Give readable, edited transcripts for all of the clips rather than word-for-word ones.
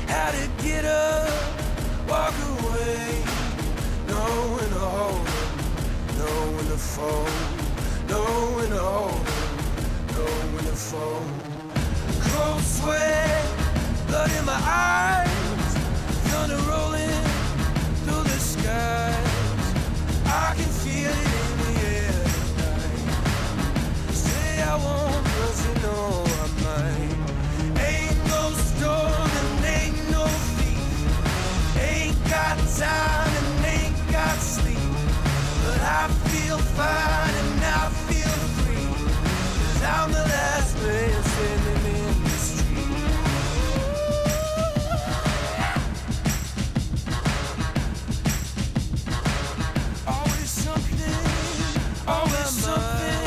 How to get up, walk away. Know when to hold 'em, know when to fold. Know when to hold 'em, know when to fold. Cold sweat, blood in my eyes, thunder rolling through the skies. I can feel it in the air tonight. Say I won't, but you know I might. Ain't no storm and ain't no thief. Ain't got time and ain't got sleep. But I feel fine and I feel free. 'Cause I'm the last man standing in the street. Always something, always something.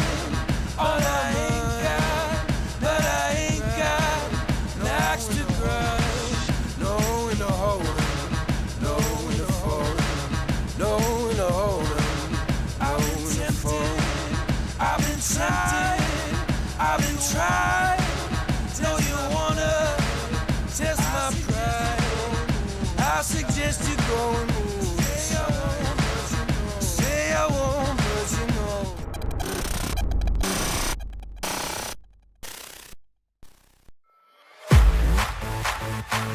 All I ain't got, but I ain't got no axe to grind. Know when to hold 'em, know when to fold 'em, know when to hold 'em. I've been tempted, I've been trying, I've been trying. Know you wanna test my pride. I suggest you go and move. Say I won't, but you know.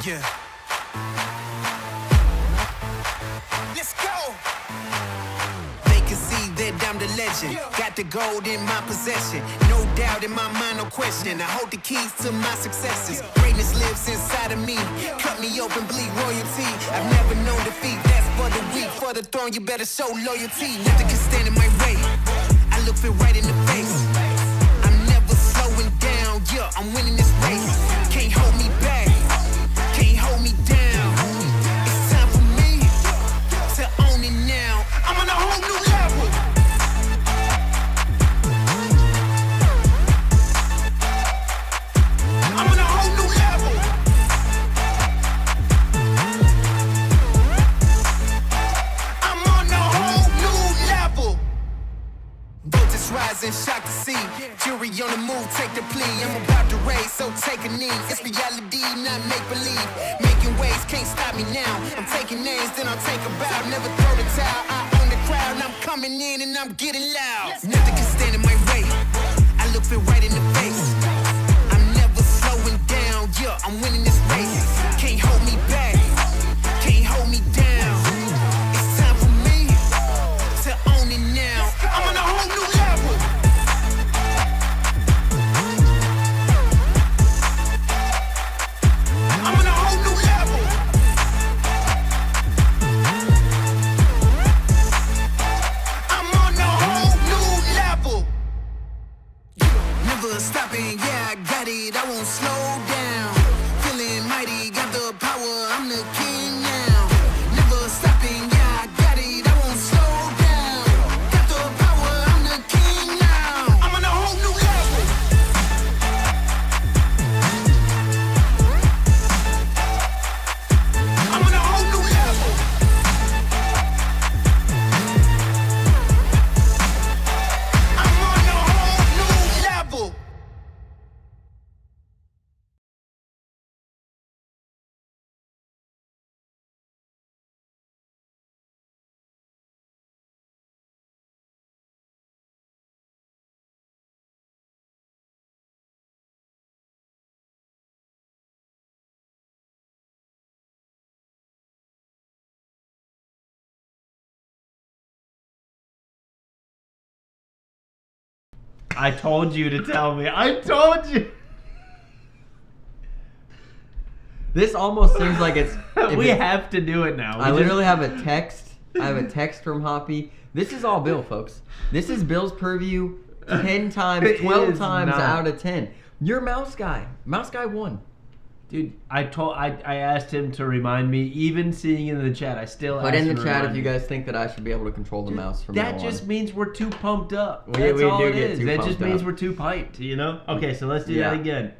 Yeah. Let's go. They can see that I'm the legend. Got the gold in my possession. No doubt in my mind, no question. I hold the keys to my successes. Greatness lives inside of me. Cut me open, bleed royalty. I've never known defeat. That's for the weak. For the throne, you better show loyalty. Nothing can stand in my way. I look it right in the face. I'm never slowing down. Yeah, I'm winning this race. Can't hold me back. Can't hold me down. It's time for me to own it now. I'm on a whole new level. I'm on a whole new level. I'm on a whole new level. Voltage rising, shock to see. Jury on the move, take the plea. I'm about to raise, so take a knee. It's reality, not make believe. Making waves, can't stop me now. I'm taking names, then I'll take a bow. Never throw the towel, I own the crowd. I'm coming in and I'm getting loud. Nothing can stand in my way. I look it right in the face. I'm never slowing down, yeah, I'm winning this race. Can't hold me back, can't hold me down. It's time for me to own it now. I'm on a whole new level. I'm on a whole new level. I'm on a whole new level. Never stopping, yeah, I got it, I won't slow down. Feeling mighty, got the power, I'm the king now. Never stopping, yeah, I got it, I won't slow down. Got the power, I'm the king now. I'm on a whole new level. I'm on a whole new level. I'm on a whole new level. I told you to tell me. I told you. This almost seems like it's... We have to do it now. I literally have a text. I have a text from Hoppy. This is all Bill, folks. This is Bill's purview 10 times, 12 times out of 10. You're Mouse Guy. Mouse Guy won. Dude, I asked him to remind me, even seeing in the chat, I still Put asked in him the to chat remind if you me. guys think that I should be able to control the mouse from now That on. just means we're too pumped up. We That's all do it get is. too That pumped just means up. we're too hyped, you know? Okay, so let's do Yeah. that again.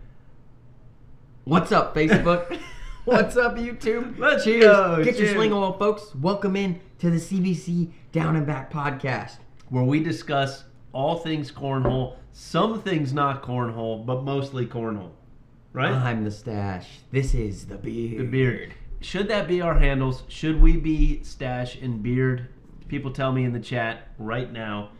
What's up, Facebook? What's up, YouTube? Let's Cheers. go. Get your Cheers. sling on, folks. Welcome in to the CBC Down and Back podcast. Where we discuss all things cornhole, some things not cornhole, but mostly cornhole. right? I'm the stash. This is the beard. The beard. Should that be our handles? Should we be stash and beard? People tell me in the chat right now.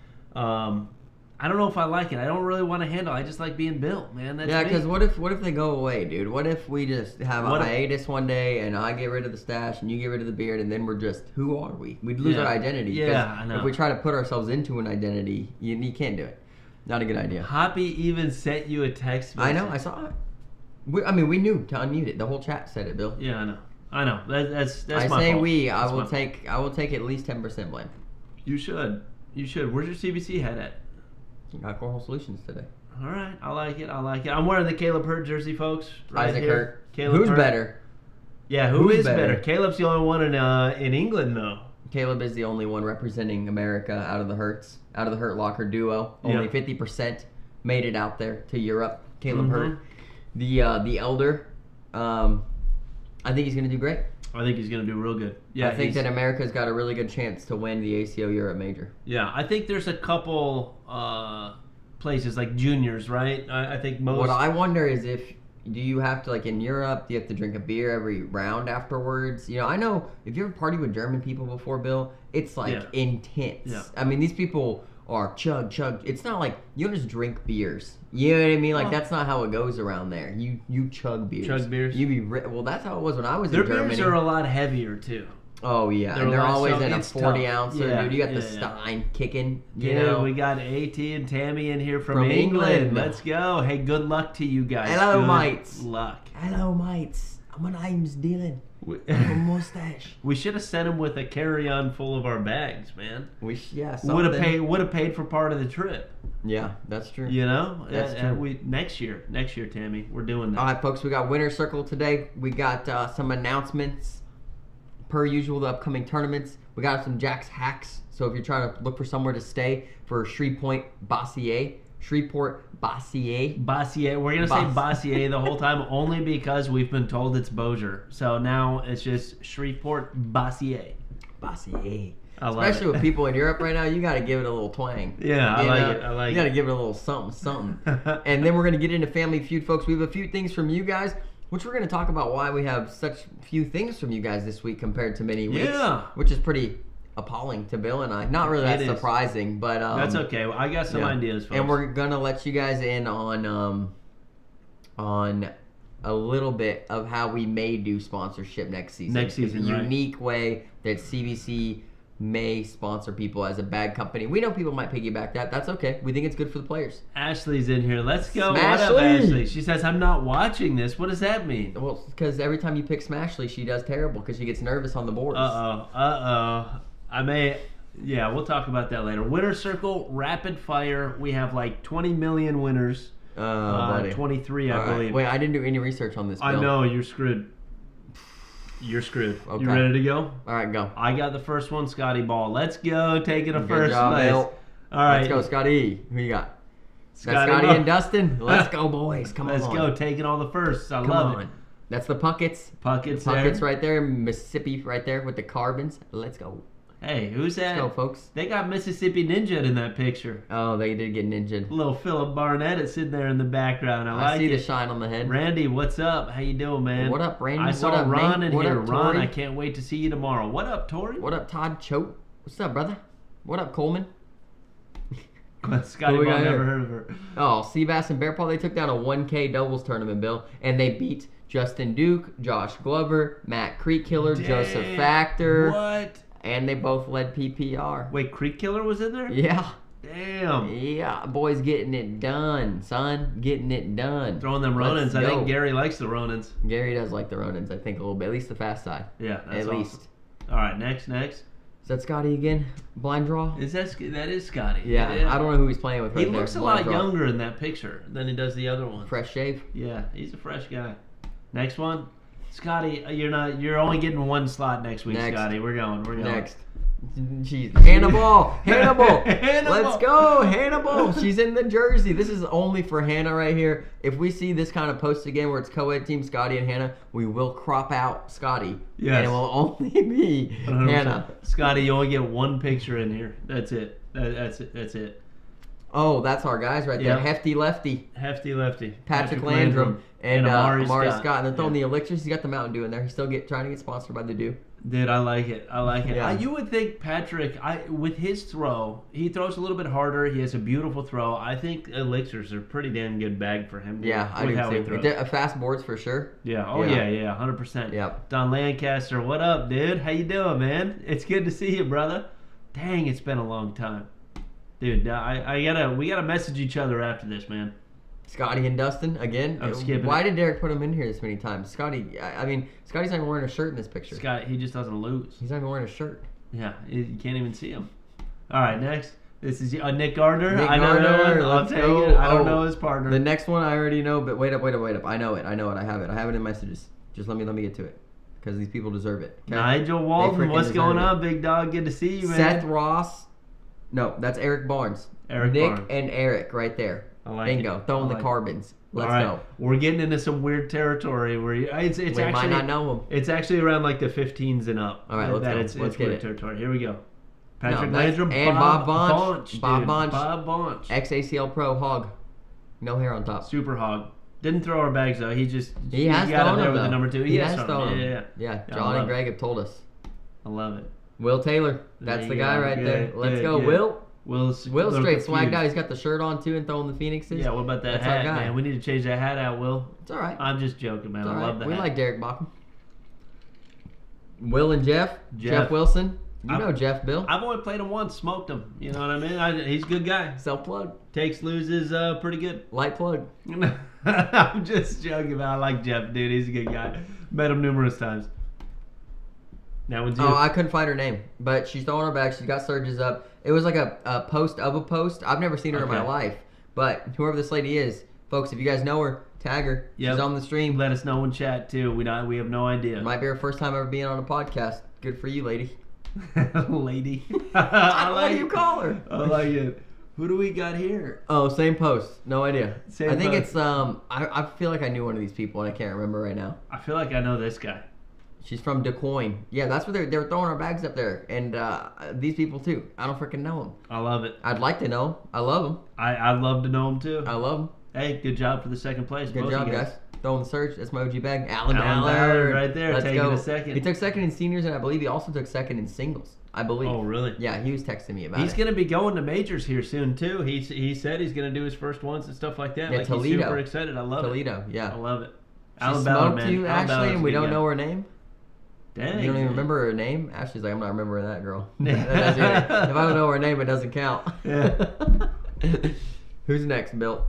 I don't know if I like it. I don't really want to handle. I just like being Bill, man. That's Yeah, me. because what if they go away, dude? What if we just have a hiatus one day and I get rid of the stash and you get rid of the beard and then we're just, who are we? We'd lose our identity. Yeah, I know. If we try to put ourselves into an identity, you can't do it. Not a good idea. Hoppy even sent you a text message. I know, I saw it. We knew to unmute it. The whole chat said it, Bill. Yeah, I know. That's I my say fault. I will take at least 10% blame. You should. Where's your CBC hat at? Got Cornhole Solutions today. All right, I like it. I'm wearing the Caleb Hurt jersey, folks. Right Isaac here. Hurt. Caleb Who's Hurt. better? Yeah, Who's who's better? better? Caleb's the only one in England, though. Caleb is the only one representing America out of the Hurt Locker duo. Only 50% made it out there to Europe. Caleb Hurt, the elder. I think he's gonna do great. I think he's going to do real good. Yeah, I think that America's got a really good chance to win the ACO Europe Major. Yeah, I think there's a couple places like juniors, right? I think most. What I wonder is do you have to, like in Europe, do you have to drink a beer every round afterwards? You know, I know if you ever partied with German people before, Bill, it's like intense. Yeah. I mean, these people are chug. It's not like you don't just drink beers. You know what I mean? Like that's not how it goes around there. You chug beers. Chug beers. Well, that's how it was when I was Their in Germany. beers are a lot heavier too. Oh yeah, They're and they're a lot- always so in a it's 40 tough. ouncer, Yeah, dude. You got the yeah. Stein kicking. You Yeah, know, we got AT and Tammy in here from From England. Let's go. Hey, good luck to you guys. Hello, Good mates. luck. hello mates. My name's Dylan. We, I have a mustache. we should have sent him with a carry-on full of our bags, man. Would Would have paid for part of the trip. Yeah, that's true. You know, That's true. Next year, Tammy, we're doing that. All right, folks, we got Winter Circle today. We got some announcements. Per usual, the upcoming tournaments. We got some Jack's hacks. So if you're trying to look for somewhere to stay for Shreveport Bossier. Bossier. We're gonna say Bossier the whole time, only because we've been told it's Bossier. So now it's just Shreveport Bossier. Bossier. I love Especially it. with people in Europe right now, you got to give it a little twang. Yeah, I You like know? it. I like You got to it. give it a little something. And then we're going to get into Family Feud, folks. We have a few things from you guys, which we're going to talk about why we have such few things from you guys this week compared to many weeks. Yeah. Which is pretty appalling to Bill and I. Not really that It is. surprising, but That's okay. Well, I got some ideas, folks. and we're gonna let you guys in on a little bit of how we may do sponsorship next season. Next season, It's a right. unique way that CBC may sponsor people as a bag company. We know people might piggyback that. That's okay. We think it's good for the players. Ashley's in here. Let's go. What Smashly. up, Ashley? She says, I'm not watching this. What does that mean? Well, because every time you pick Smashly, she does terrible because she gets nervous on the boards. I may. Yeah, we'll talk about that later. Winner Circle, rapid fire. We have like 20 million winners. Buddy. 23, I All right. believe. Wait, I didn't do any research on this, Bill. I know, you're screwed. You're screwed. Okay. You ready to go? All right, go. I got the first one, Scotty Ball. Let's go, taking a Good first job, place. Bill. All right. Let's go, Scotty. Who you got? Scotty Scotty Ball. and Dustin. Let's go, boys. Come on. Let's go, taking all the firsts. I Come love on. it. That's the Puckets. Puckets Puckets there. right there. Mississippi right there with the carbons. Let's go. Hey, who's that? Let's go, folks. They got Mississippi Ninja in that picture. Oh, they did get ninja. Little Philip Barnett is sitting there in the background. I I like see it. the shine on the head. Randy, what's up? How you doing, man? What up, Randy? I What saw up, Ron Nate? in What here. up, Ron, Tori? I can't wait to see you tomorrow. What up, Tori? What up, Todd Choate? What's up, brother? What up, Coleman? Scotty Who we Ball, got never here? heard of her. Oh, Seabass and Bear Paw, they took down a 1K doubles tournament, Bill. And they beat Justin Duke, Josh Glover, Matt Creek Killer, Joseph Damn. Factor. What? And they both led PPR. Wait, Creek Killer was in there? Yeah. Damn. Yeah, boys getting it done, son. Getting it done. Throwing them Let's Ronins. I go. think Gary likes the Ronins. Gary does like the Ronins, I think, a little bit. At least the fast side. Yeah, that's At awesome. least. All right, next. Is that Scotty again? Blind draw? That is Scotty. Yeah, It is. I don't know who he's playing with right He there. looks a Blind lot draw. younger in that picture than he does the other one. Fresh shave. Yeah, he's a fresh guy. Next one, Scotty. You're only getting one slot next week, Next. Scotty. We're going. Next. Jeez. Hannibal! Hannibal! Hannibal! Let's go! Hannibal! She's in the jersey. This is only for Hannah right here. If we see this kind of post again where it's co-ed team Scotty and Hannah, we will crop out Scotty. Yes. And it will only be 100%. Hannah. Scotty, you only get one picture in here. That's it. That's it. That's it. Oh, that's our guys right there. Yep. Hefty Lefty. Hefty Lefty. Patrick Landrum and Amari Scott. And they're throwing the elixirs. He's got the Mountain Dew in there. He's still trying to get sponsored by the Dew. Dude, I like it. Yeah. You would think Patrick, with his throw, he throws a little bit harder. He has a beautiful throw. I think elixirs are pretty damn good bag for him. Yeah, I do too. Fast boards for sure. Yeah. Oh yeah, 100%. Yep. Don Lancaster, what up, dude? How you doing, man? It's good to see you, brother. Dang, it's been a long time, dude. We gotta message each other after this, man. Scotty and Dustin again. I'm skipping Why it. did Derek put him in here this many times? Scotty's not even wearing a shirt in this picture. Scott, he just doesn't lose. He's not even wearing a shirt. Yeah, you can't even see him. All right, next. This is Nick Gardner. Nick I know that Gardner, one. I'll let's take go. it. I don't Oh, know his partner. The next one I already know, but wait up. I know it. I have it in messages. Just let me get to it. Because these people deserve it. Okay? Nigel They Walton, freaking what's going deserve on, big dog? Good to see you, man. Seth Ross. No, that's Eric Barnes. Eric Nick Barnes. and Eric right there. I like Bingo. it. Throwing I the like carbons. Let's All right, go. we're getting into some weird territory where it's We actually might not know them. It's actually around like the 15s and up. All right, let's go. Let's It's get weird it. territory. Here we go. Patrick No, that's- Landrum and Bob Bonch. Bonch, Bob dude. Bonch. Bob Bonch. Ex-ACL Pro Hog. No hair on top. Super hog. Didn't throw our bags though. He has got thrown up there them, with the though. number 2. He has has thrown thrown them. them. Yeah. Yeah, I John love and Greg have told us. I love it. Will Taylor. That's There the you guy go. right Good, there. Let's good, go. good. Will Will's straight swagged confused. out. He's got the shirt on too and throwing the Phoenixes. Yeah, what about that That's our hat, guy. man? We need to change that hat out, Will. It's all right. I'm just joking, man. It's all I right. love that We hat. like Derek Bachman. Will and Jeff. Jeff. Wilson. You I'm- know Jeff, Bill. I've only played him once, smoked him. You know what I mean? He's a good guy. Self-plug. Takes, loses, pretty good. Light plug. I'm just joking, man. I like Jeff, dude. He's a good guy. Met him numerous times. That one's you. Oh, I couldn't find her name, but she's throwing her back. She's got surges up. It was like a post of a post. I've never seen her in my Okay. life, but whoever this lady is, folks, if you guys know her, tag her. Yep. She's on the stream. Let us know in chat, too. We have no idea. It might be her first time ever being on a podcast. Good for you, lady. Lady. What do you call her? I like it. Who do we got here? Oh, same post. No idea. Same I think post. it's I feel like I knew one of these people and I can't remember right now. I feel like I know this guy. She's from DeQuoin. Yeah, that's where they were throwing our bags up there, and these people too. I don't freaking know them. I love it. I'd like to know 'em. I love them. I'd love to know him, too. I love them. Hey, good job for the second place. Good both job, of you guys. Throwing the surge. That's my OG bag. Alan Alan Ballard. Ballard right there, Let's taking go. a second. He took second in seniors, and I believe he also took second in singles. I believe. Oh, really? Yeah, he was texting me about He's it. going to be going to majors here soon, too. He said he's going to do his first ones and stuff like that. Yeah, Like, Toledo. He's super excited. I love it. Toledo, yeah. I love it. She Alan Ballard, smoked man. you, Alan Ashley, Ballard's and a we good don't guy. know her name? Dang. You don't even man. remember her name? Ashley's like, I'm not remembering that girl. If I don't know her name, it doesn't count. Yeah. Who's next, Bill?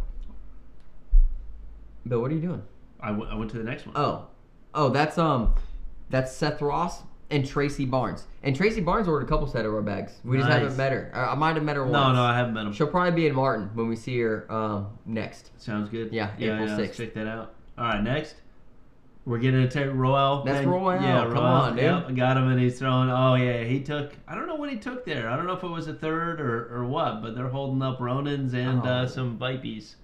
Bill, what are you doing? I went to the next one. Oh, that's Seth Ross and Tracy Barnes. And Tracy Barnes ordered a couple set of our bags. We just Nice. haven't met her. I might have met her once. No, I haven't met him. She'll probably be in Martin when we see her next. Sounds good. Yeah, April Let's 6th. check that out. All right, next. We're getting to Roel. That's Ben- Roel. Yeah, Come Roel. on, dude. Yep, I got him, and he's throwing. Oh, yeah, he took. I don't know what he took there. I don't know if it was a third or what, but they're holding up Ronins and some Vipies.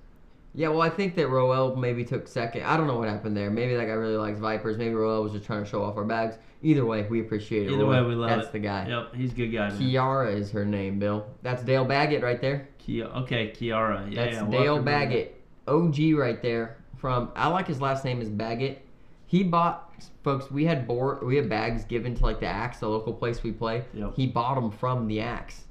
Yeah, well, I think that Roel maybe took second. I don't know what happened there. Maybe that guy really likes Vipers. Maybe Roel was just trying to show off our bags. Either way, we appreciate it. Either Roel. way, we love it. That's the guy. Yep, he's a good guy, man. Kiara is her name, Bill. That's Dale Baggett right there. Okay, Kiara. Yeah, That's yeah, Dale welcome. Baggett. OG right there. I like his last name is Baggett. He bought, folks, we had bags given to like the Axe, the local place we play. Yep. He bought them from the Axe.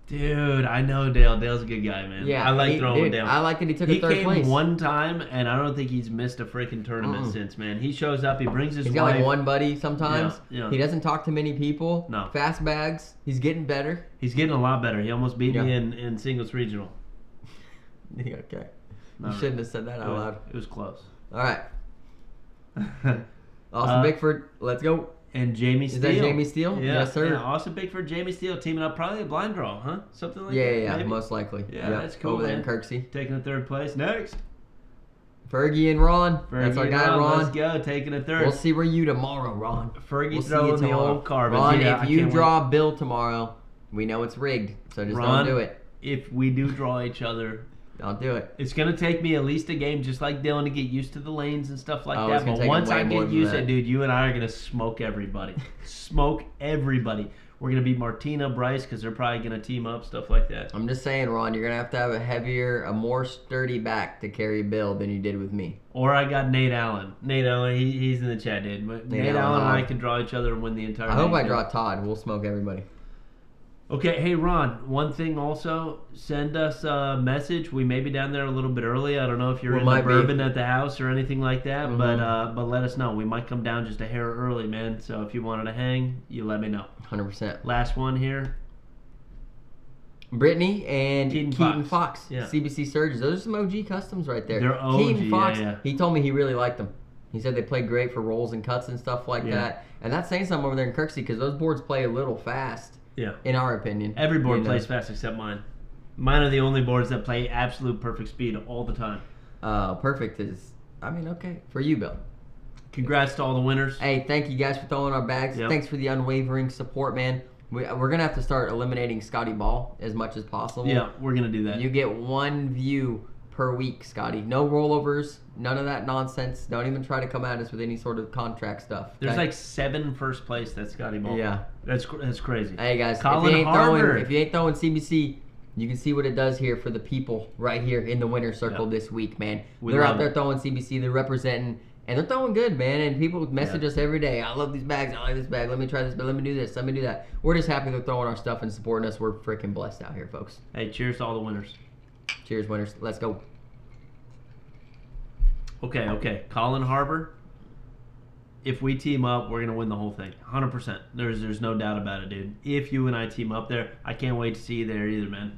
Dude, I know Dale. Dale's a good guy, man. Yeah, I like throwing dude, Dale. I like that he took a He third came place. one time, and I don't think he's missed a freaking tournament since, man. He shows up, he brings his He's wife. got like one buddy sometimes. Yeah. He doesn't talk to many people. No. Fast bags. He's getting better. He's getting a lot better. He almost beat Yeah. me in singles regional. Okay. No, You shouldn't have said that out loud. It was close. All right. Austin Bickford, let's go. And Jamie Is Steele. that Jamie Steele? Yeah, Yes, sir. Yeah, Austin Bickford, Jamie Steele teaming up, probably a blind draw, huh? Something like Yeah, that. yeah, maybe? most likely. Yeah, Yep. that's cool, Over there man. in Kirksey. Taking a third place. Next. Fergie and Ron. That's our Fergie guy, Ron. Ron. Let's go. Taking a third. We'll see where you tomorrow, Ron. Fergie We'll see throwing you the tomorrow. old carbons. Ron, Yeah, I if you can't draw a bill tomorrow, we know it's rigged, so just Ron, don't do it. If we do draw each other, Don't do it. it's going to take me at least a game, just like Dylan, to get used to the lanes and stuff like Oh, that. it's gonna But take once way I more get than used to that. it, dude, you and I are going to smoke everybody. Smoke everybody. We're going to beat Martina, Bryce, because they're probably going to team up, stuff like that. I'm just saying, Ron, you're going to have a heavier, a more sturdy back to carry Bill than you did with me. Or I got Nate Allen. Nate Allen, he's in the chat, dude. Nate Allen and I can draw each other and win the entire I hope I game. draw Todd. We'll smoke everybody. Okay, hey Ron, one thing also, send us a message. We may be down there a little bit early. I don't know if you're in the bourbon at the house or anything like that, but let us know. We might come down just a hair early, man. So if you wanted to hang, you let me know. 100%. Last one here. Brittany and Keaton Fox. Yeah. CBC Surges. Those are some OG customs right there. They're OG, Keaton Fox, yeah. he told me he really liked them. He said they played great for rolls and cuts and stuff like that. And that's saying something over there in Kirksey because those boards play a little fast. Yeah. In our opinion. Every board plays fast except mine. Mine are the only boards that play absolute perfect speed all the time. Perfect is, okay, for you, Bill. Congrats to all the winners. Hey, thank you guys for throwing our bags. Yep. Thanks for the unwavering support, man. We're going to have to start eliminating Scotty Ball as much as possible. Yeah, we're going to do that. You get one view per week, Scotty. No rollovers, none of that nonsense. Don't even try to come at us with any sort of contract stuff. Okay? There's like 7 first place that's Scotty Ball. Yeah. That's crazy. Hey, guys, Colin if you ain't throwing CBC, you can see what it does here for the people right here in the winner's circle this week, man. They're out there throwing CBC. They're representing, and they're throwing good, man. And people message us every day. I love these bags. I like this bag. Let me try this, but let me do this. Let me do that. We're just happy they're throwing our stuff and supporting us. We're freaking blessed out here, folks. Hey, cheers to all the winners. Cheers, winners. Let's go. Okay. Colin Harbor, if we team up, we're going to win the whole thing. 100%. There's no doubt about it, dude. If you and I team up there, I can't wait to see you there either, man.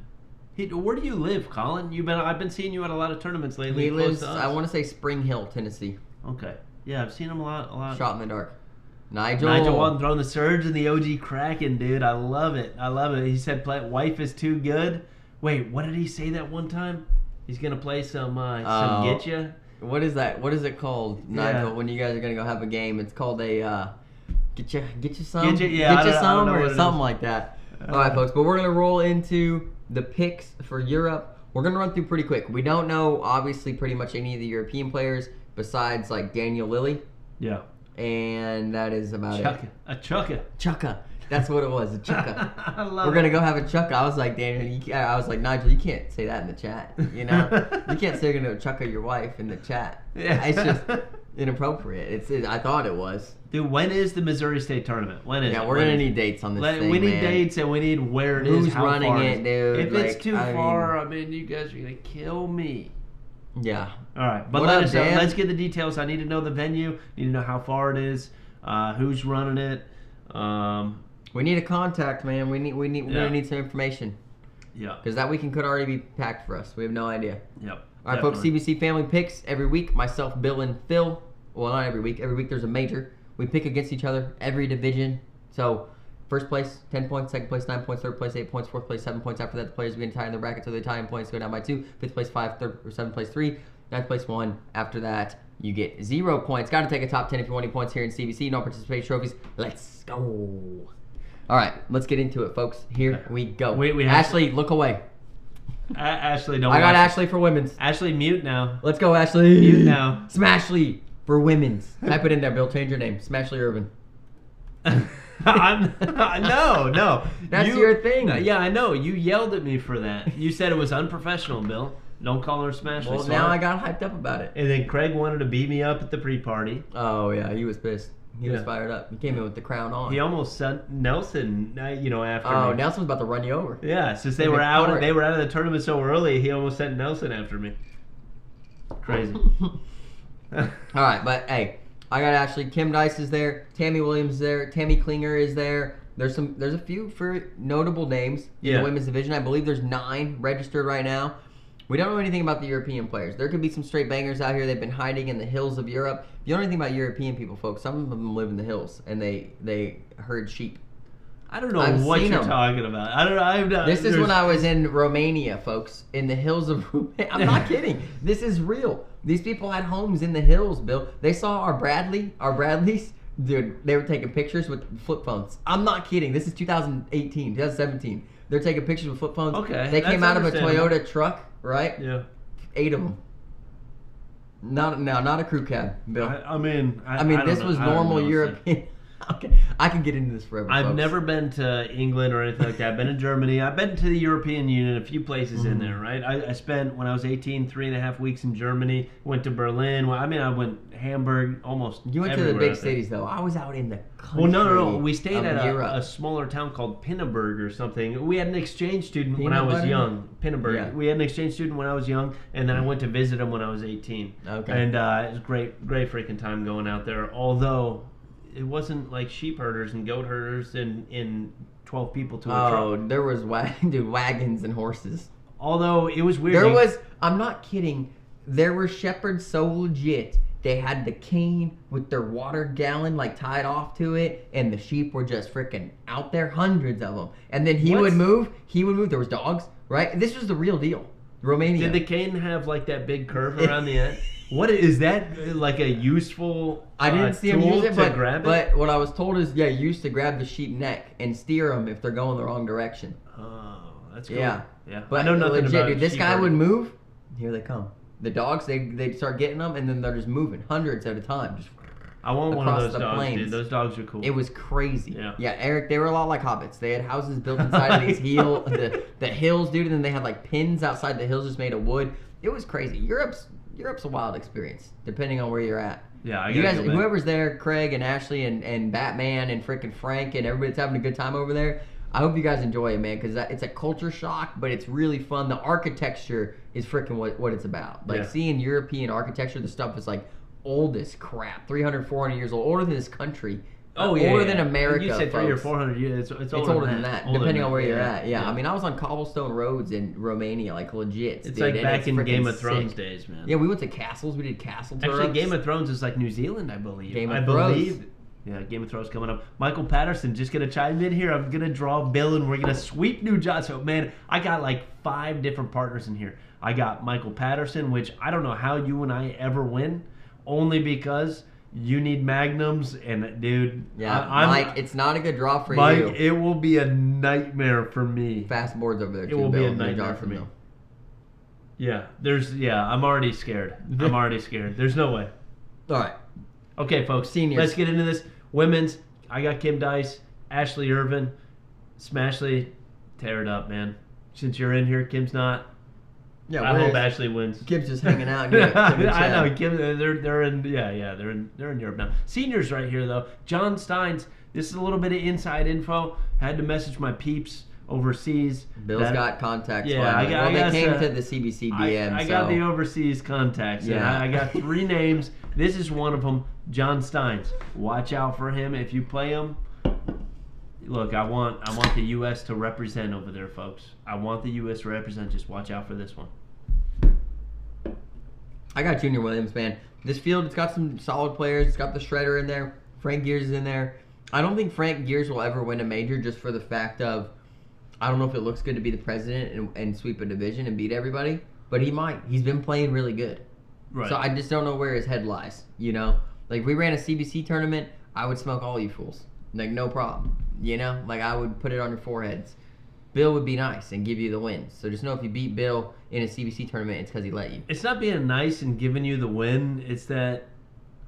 Where do you live, Colin? I've been seeing you at a lot of tournaments lately. He lives, I want to say Spring Hill, Tennessee. Okay. Yeah, I've seen him a lot. Shot in the dark. Nigel Walton throwing the surge and the OG Kraken, dude. I love it. He said, wife is too good. Wait, what did he say that one time? He's going to play some Get Ya? What is that? What is it called, Nigel, when you guys are going to go have a game? It's called a Get You Some? Get You Some or something like that. All right, folks, but we're going to roll into the picks for Europe. We're going to run through pretty quick. We don't know, obviously, pretty much any of the European players besides, like, Daniel Lilly. Yeah. And that is about it. A Chukka. Chukka. That's what it was, a Chukka. I love We're going to go have a Chukka. I was like, Daniel, I was like, Nigel, you can't say that in the chat. You know? You can't say you're going to Chukka your wife in the chat. Yeah. It's just inappropriate. I thought it was. Dude, when is the Missouri State tournament? When is it? Yeah, we're going to need dates on this thing, we need dates and we need where it is, who's how running far it, dude. If it's too far, you guys are going to kill me. Yeah. All right, but let us know. Let's get the details. I need to know the venue. Need to know how far it is, who's running it. We need a contact, man. We need some information. Yeah. Because that weekend could already be packed for us. We have no idea. Yep. All right, folks. CBC Family Picks every week. Myself, Bill, and Phil. Well, not every week. Every week there's a major. We pick against each other every division. So, first place, 10 points. Second place, 9 points. Third place, 8 points. Fourth place, 7 points. After that, the players begin tying the bracket, so the tying points go down by 2. Fifth place, 5. Seventh place, 3. Ninth place, 1. After that, you get 0 points. Got to take a top 10 if you want any points here in CBC. No participation trophies. Let's go. All right, let's get into it, folks. Here we go. We Ashley, look away. Ashley, don't. I got Ashley for women's. Ashley, mute now. Let's go, Ashley. Mute now. Smashly for women's. Type it in there, Bill. Change your name. Smashly Irvin. No. That's your thing. Yeah, I know. You yelled at me for that. You said it was unprofessional, Bill. Don't call her Smashly. Well, now I got hyped up about it. And then Craig wanted to beat me up at the pre-party. Oh, yeah. He was pissed. He was fired up. He came in with the crown on. He almost sent Nelson, after me. Nelson was about to run you over. Yeah, since they were out of the tournament so early, he almost sent Nelson after me. Crazy. All right, but hey, I got Ashley. Kim Dice is there. Tammy Williams is there. Tammy Klinger is there. There's a few for notable names in the women's division. I believe there's 9 registered right now. We don't know anything about the European players. There could be some straight bangers out here. They've been hiding in the hills of Europe. If you don't know anything about European people, folks, some of them live in the hills and they herd sheep. I don't know what you're talking about. I don't know. This is when I was in Romania, folks, in the hills of Romania. I'm not kidding. This is real. These people had homes in the hills, Bill. They saw our Bradleys. Dude, they were taking pictures with flip phones. I'm not kidding. This is 2018, 2017. They're taking pictures with flip phones. Okay. They came out of a Toyota truck, right? Yeah. 8 of them. Not a crew cab, Bill. I mean, this was normal European. Okay, I can get into this forever. I've folks. never been to England or anything like that. I've been in Germany. I've been to the European Union, a few places in there, right? I spent, when I was 18, 3.5 weeks in Germany. Went to Berlin. Well, I mean, I went Hamburg, almost You went to the everywhere big out there. cities, though. I was out in the country. Well, no. We stayed of at Europe. a smaller town called Pinneberg or something. We had an exchange student when Peanut I was butter? young. Pinneberg. Yeah. We had an exchange student when I was young, and then I went to visit him when I was 18. Okay. And it was great freaking time going out there. Although it wasn't like sheep herders and goat herders in 12 people to a truck. Oh, there was wagons and horses. Although it was weird. There was, I'm not kidding, there were shepherds so legit. They had the cane with their water gallon like tied off to it, and the sheep were just freaking out there, hundreds of them. And then he would move. There was dogs, right? This was the real deal. Romania. Did the cane have like that big curve around the end? What is that, like a useful I didn't see him tool use it, to grab it? but what I was told is, yeah, you used to grab the sheep neck and steer them if they're going the wrong direction. Oh, that's cool. Yeah. Yeah. But I know nothing legit, about dude, this sheep guy herding. would move. Here they come. The dogs, they'd start getting them, and then they're just moving, hundreds at a time. Just I want one of across those the dogs, plains. dude. Those dogs are cool. It was crazy. Yeah. Eric, they were a lot like hobbits. They had houses built inside of these the hills, dude, and then they had like pins outside the hills just made of wood. It was crazy. Europe's a wild experience, depending on where you're at. Yeah, You guys, whoever's there, Craig and Ashley and Batman and freaking Frank and everybody's having a good time over there. I hope you guys enjoy it, man, because it's a culture shock, but it's really fun. The architecture is freaking what it's about. Like seeing European architecture, the stuff is like old as crap, 300, 400 years old, older than this country. Oh yeah, older than America. You said 300 or folks. 400 years. It's Older than that, Older depending than on where that. you're at. Yeah, I mean, I was on cobblestone roads in Romania, like legit. It's dude, like and back in freaking Game of Thrones sick. days, man. Yeah, we went to castles. We did castle tours. Actually, Game of Thrones is like New Zealand, I believe. Game of I Thrones. believe. Yeah, Game of Thrones coming up. Michael Patterson just gonna chime in here. I'm gonna draw Bill, and we're gonna sweep New John. So man, I got like 5 different partners in here. I got Michael Patterson, which I don't know how you and I ever win, only because you need magnums, and dude, Yeah, Mike, it's not a good draw for Mike, you. it will be a nightmare for me. Fast boards over there too. It will be Bill, a no nightmare Johnson, for me. though. Yeah, I'm already scared. I'm already scared. There's no way. All right. Okay, folks, Seniors. let's get into this. Women's, I got Kim Dice, Ashley Irvin, Smashley, tear it up, man. Since you're in here, Kim's not. Yeah, I hope Ashley wins. Kim's just hanging out. Yeah, Kim and I know Chad. Kim. They're in they're in Europe now. Seniors right here though. John Steins. This is a little bit of inside info. Had to message my peeps overseas. Bill's got contacts. Yeah, finally. I they got came some- to the CBC DM. I so. got the overseas contacts. Yeah, Yeah. I got 3 names. This is one of them. John Steins. Watch out for him if you play him. Look, I want the U.S. to represent over there, folks. I want the U.S. to represent. Just watch out for this one. I got Junior Williams, man. This field, it's got some solid players. It's got the Shredder in there. Frank Gears is in there. I don't think Frank Gears will ever win a major just for the fact of, I don't know if it looks good to be the president and sweep a division and beat everybody, but he might. He's been playing really good. Right. So I just don't know where his head lies, you know? Like, if we ran a CBC tournament, I would smoke all you fools. Like, no problem. You know? Like, I would put it on your foreheads. Bill would be nice and give you the win. So just know if you beat Bill in a CBC tournament, it's because he let you. It's not being nice and giving you the win. It's that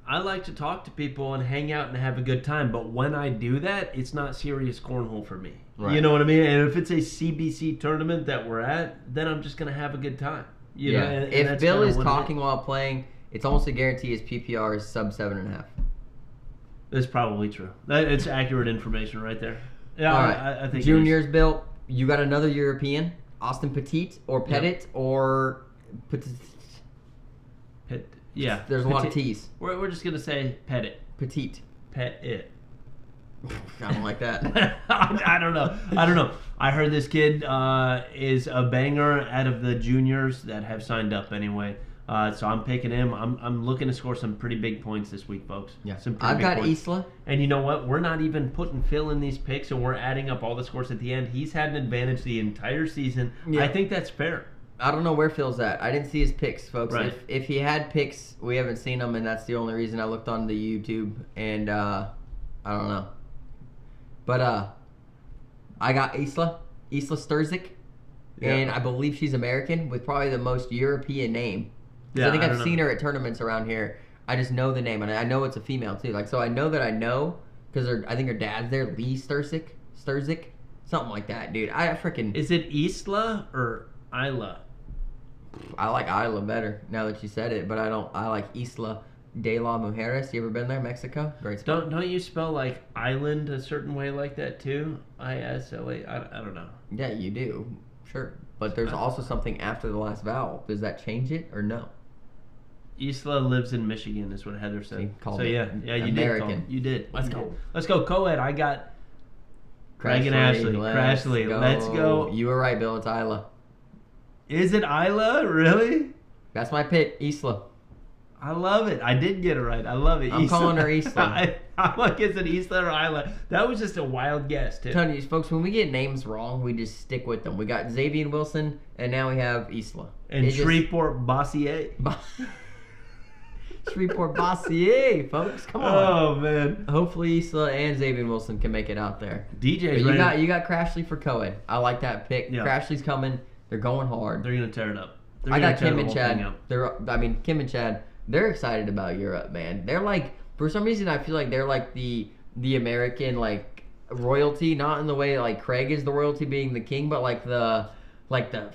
I like to talk to people and hang out and have a good time. But when I do that, it's not serious cornhole for me. Right. You know what I mean? And if it's a CBC tournament that we're at, then I'm just going to have a good time. You know, and if that's Bill kinda is what it talking while playing, it's almost a guarantee his PPR is sub 7.5. That's probably true. It's accurate information right there. Yeah, All right. I think it is. Juniors, Bill, you got another European, Austin Petit or Pettit or Petit. Yeah. There's a lot of Petit- T's. We're just going to say pet it. Petite. Pet it. I don't like that. I don't know. I heard this kid is a banger out of the juniors that have signed up anyway. So I'm picking him. I'm looking to score some pretty big points this week, folks. Yeah. Some pretty I've big got points. Isla. And you know what? We're not even putting Phil in these picks, and we're adding up all the scores at the end. He's had an advantage the entire season. Yeah. I think that's fair. I don't know where Phil's at. I didn't see his picks, folks. Right. If he had picks, we haven't seen them, and that's the only reason I looked on the YouTube. And I don't know. But I got Isla Sturzik, Yeah. and I believe she's American with probably the most European name. 'Cause Yeah, I think I I've don't know. seen her at tournaments around here. I just know the name, and I know it's a female too. Like, so I know that because I think her dad's there, Lee Sturzik, something like that, dude. I freaking. Is it Isla or Isla? I like Isla better now that you said it, but I like Isla de la Mujeres. You ever been there, Mexico? Great spot. Don't you spell like island a certain way like that too? ISLA. I don't know. Yeah, you do. Sure, but there's also something after the last vowel. Does that change it or no? Isla lives in Michigan, is what Heather said. He called So it yeah, you American. did. You did. Let's You go. did. Let's go. Co-ed. I got Craig and Ashley. Crashly. Let's go. You were right, Bill. It's Isla. Is it Isla? Really? That's my pick, Isla. I love it. I did get it right. I love it. I'm calling her Isla. I'm like, is it Isla or Isla? That was just a wild guess, too. Tell you, folks, when we get names wrong, we just stick with them. We got Xavier Wilson, and now we have Isla. And Shreveport Bossier. Shreveport Bossier, folks. Come on. Oh, man. Hopefully Isla and Xavier Wilson can make it out there. DJ's But you got Crashly for co-ed. I like that pick. Yeah. Crashly's coming. They're going hard. They're going to tear it up. I got Kim and Chad. Kim and Chad. They're excited about Europe, man. They're like, for some reason, I feel like they're like the American like royalty, not in the way like Craig is the royalty being the king, but like the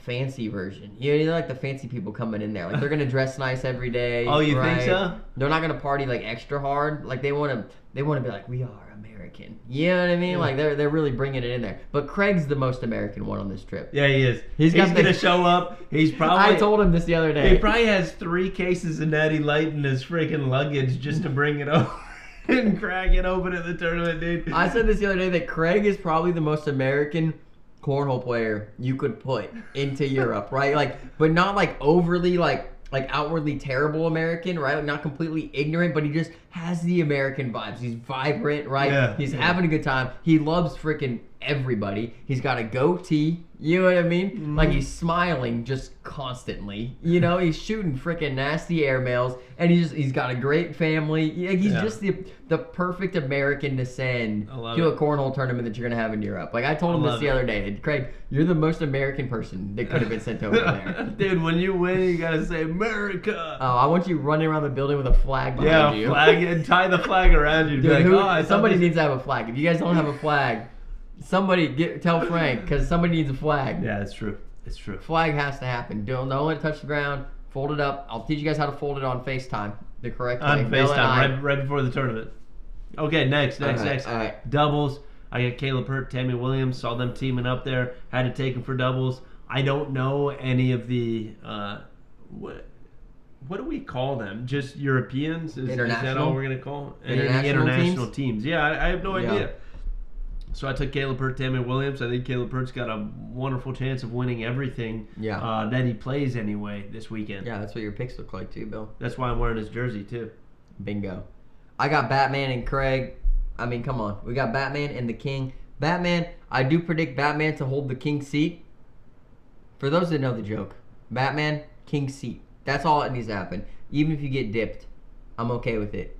fancy version. You know, like the fancy people coming in there. Like they're gonna dress nice every day. Oh, you think so? They're not gonna party like extra hard. Like they wanna be like, we are American. You know what I mean? Yeah. Like they're really bringing it in there. But Craig's the most American one on this trip. Yeah, he is. He's gonna show up. He's probably. I told him this the other day. He probably has 3 cases of Natty Light in his freaking luggage just to bring it over and crack it open at the tournament, dude. I said this the other day that Craig is probably the most American cornhole player you could put into Europe, right? Like, but not like overly like outwardly terrible American, right? Like not completely ignorant, but he just has the American vibes. He's vibrant, right? Yeah, He's having a good time. He loves freaking everybody. He's got a goatee. You know what I mean? Mm-hmm. Like he's smiling just constantly. You know, he's shooting freaking nasty airmails, and he's got a great family. He's just the perfect American to send to a cornhole tournament that you're gonna have in Europe. Like I told him this the other day. Craig, you're the most American person that could have been sent over there. Dude, when you win, you gotta say America. Oh, I want you running around the building with a flag behind you. Yeah, flag and tie the flag around you. Dude, Like, somebody needs to have a flag. If you guys don't have a flag, tell Frank, because somebody needs a flag. Yeah, it's true. It's true. Flag has to happen. Don't let it touch the ground. Fold it up. I'll teach you guys how to fold it on FaceTime. The correct way. On FaceTime, right before the tournament. Okay, next. All right. Doubles. I got Caleb Hurt, Tammy Williams. Saw them teaming up there. Had to take them for doubles. I don't know any of the what do we call them? Just Europeans? Is that all we're gonna call them? International teams. Yeah, I have no idea. So I took Caleb Hurt, Tammy Williams. I think Caleb Hurt's got a wonderful chance of winning everything that he plays anyway this weekend. Yeah, that's what your picks look like too, Bill. That's why I'm wearing his jersey too. Bingo. I got Batman and Craig. I mean, come on. We got Batman and the King. Batman, I do predict Batman to hold the King seat. For those that know the joke, Batman, King seat. That's all that needs to happen. Even if you get dipped, I'm okay with it.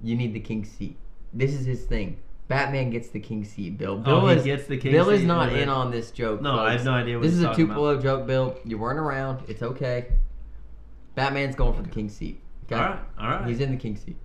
You need the King seat. This is his thing. Batman gets the King seat, Bill. Bill is not in on this joke. No, folks. I have no idea what this he's is a talking Tupelo joke, Bill. You weren't around. It's okay. Batman's going for the King seat. Okay? All right. He's in the King seat.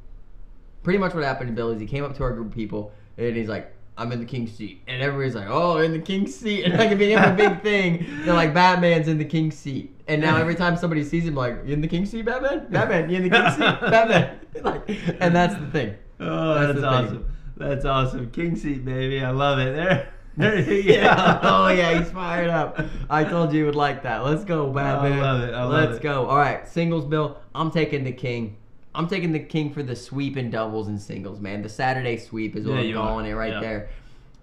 Pretty much what happened to Bill is he came up to our group of people and he's like, I'm in the King seat. And everybody's like, oh, in the King seat. And like, it became a big thing. They're like, Batman's in the King seat. And now every time somebody sees him, like, you in the King seat, Batman? Batman, you in the King seat? Batman. Like, and that's the thing. Oh, that's awesome. That's awesome. King seat, baby. I love it. There you go. Oh, yeah, he's fired up. I told you would like that. Let's go, Batman. I love it. Let's go. All right, singles, Bill. I'm taking the King. I'm taking the King for the sweep in doubles and singles, man. The Saturday sweep is what I'm calling it right there.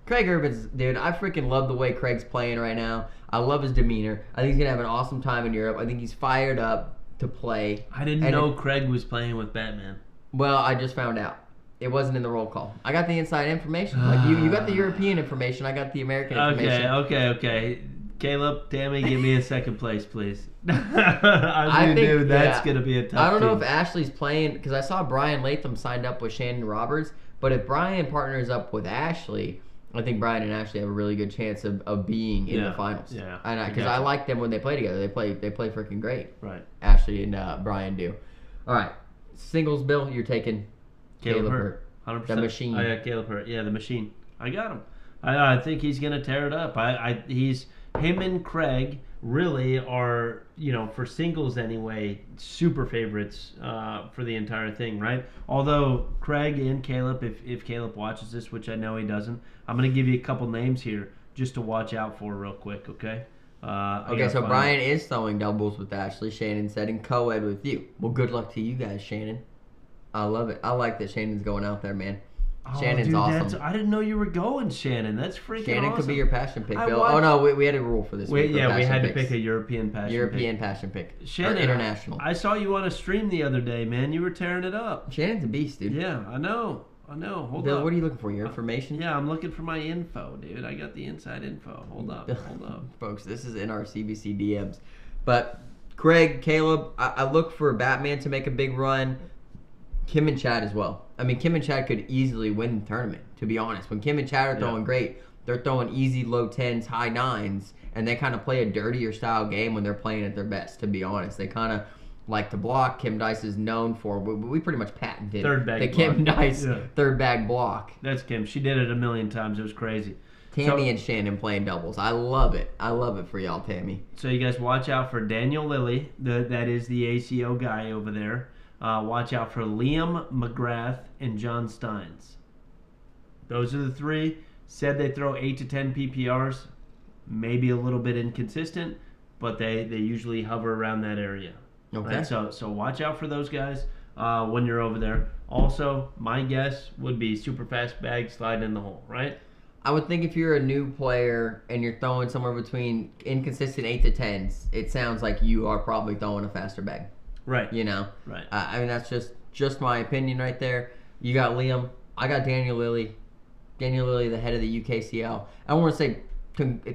Craig Urban's, dude, I freaking love the way Craig's playing right now. I love his demeanor. I think he's going to have an awesome time in Europe. I think he's fired up to play. I didn't know Craig was playing with Batman. Well, I just found out. It wasn't in the roll call. I got the inside information. Like you got the European information. I got the American information. Okay. Caleb, Tammy, give me a second place, please. I think that's going to be a tough I don't know team. if Ashley's playing, because I saw Brian Latham signed up with Shannon Roberts, but if Brian partners up with Ashley, I think Brian and Ashley have a really good chance of being in the finals. Yeah. Because I like them when they play together. They play freaking great. Right. Ashley and Brian do. All right. Singles, Bill, you're taking Caleb Hurt. 100%. The machine. I got Caleb Hurt. Yeah, the machine. I got him. I think he's going to tear it up. Him and Craig really are, for singles anyway, super favorites for the entire thing, right? Although Craig and Caleb, if Caleb watches this, which I know he doesn't, I'm going to give you a couple names here just to watch out for real quick, okay? Okay, so Brian is throwing doubles with Ashley. Shannon said, and co-ed with you. Well, good luck to you guys, Shannon. I love it. I like that Shannon's going out there, man. Oh, Shannon's dude, awesome. I didn't know you were going, Shannon. That's freaking Shannon awesome. could be your passion pick, Bill. Oh, no, we had a rule for this week. We had to picks. pick a European passion European pick. passion pick. Shannon, or international. I saw you on a stream the other day, man. You were tearing it up. Shannon's a beast, dude. Yeah, I know. Hold Bill, up. what are you looking for? Your information? Yeah, I'm looking for my info, dude. I got the inside info. Hold up. Folks, this is in our CBC DMs. But Craig, Caleb, I look for Batman to make a big run. Kim and Chad as well. I mean, Kim and Chad could easily win the tournament, to be honest. When Kim and Chad are throwing great, they're throwing easy low 10s, high 9s, and they kind of play a dirtier style game when they're playing at their best, to be honest. They kind of like to block. Kim Dice is known for, we pretty much patented third bag the block. Kim Dice third bag block. That's Kim. She did it a million times. It was crazy. Tammy and Shannon playing doubles. I love it. I love it for y'all, Tammy. So you guys watch out for Daniel Lilly. That is the ACO guy over there. Watch out for Liam McGrath and John Steins. Those are the three. Said they throw 8 to 10 PPRs. Maybe a little bit inconsistent, but they usually hover around that area. Okay. Right? So watch out for those guys when you're over there. Also, my guess would be super fast bag slide in the hole, right? I would think if you're a new player and you're throwing somewhere between inconsistent 8 to 10s, it sounds like you are probably throwing a faster bag. Right. Right. I mean, that's just my opinion right there. You got Liam. I got Daniel Lilly. Daniel Lilly, the head of the UKCL. I want to say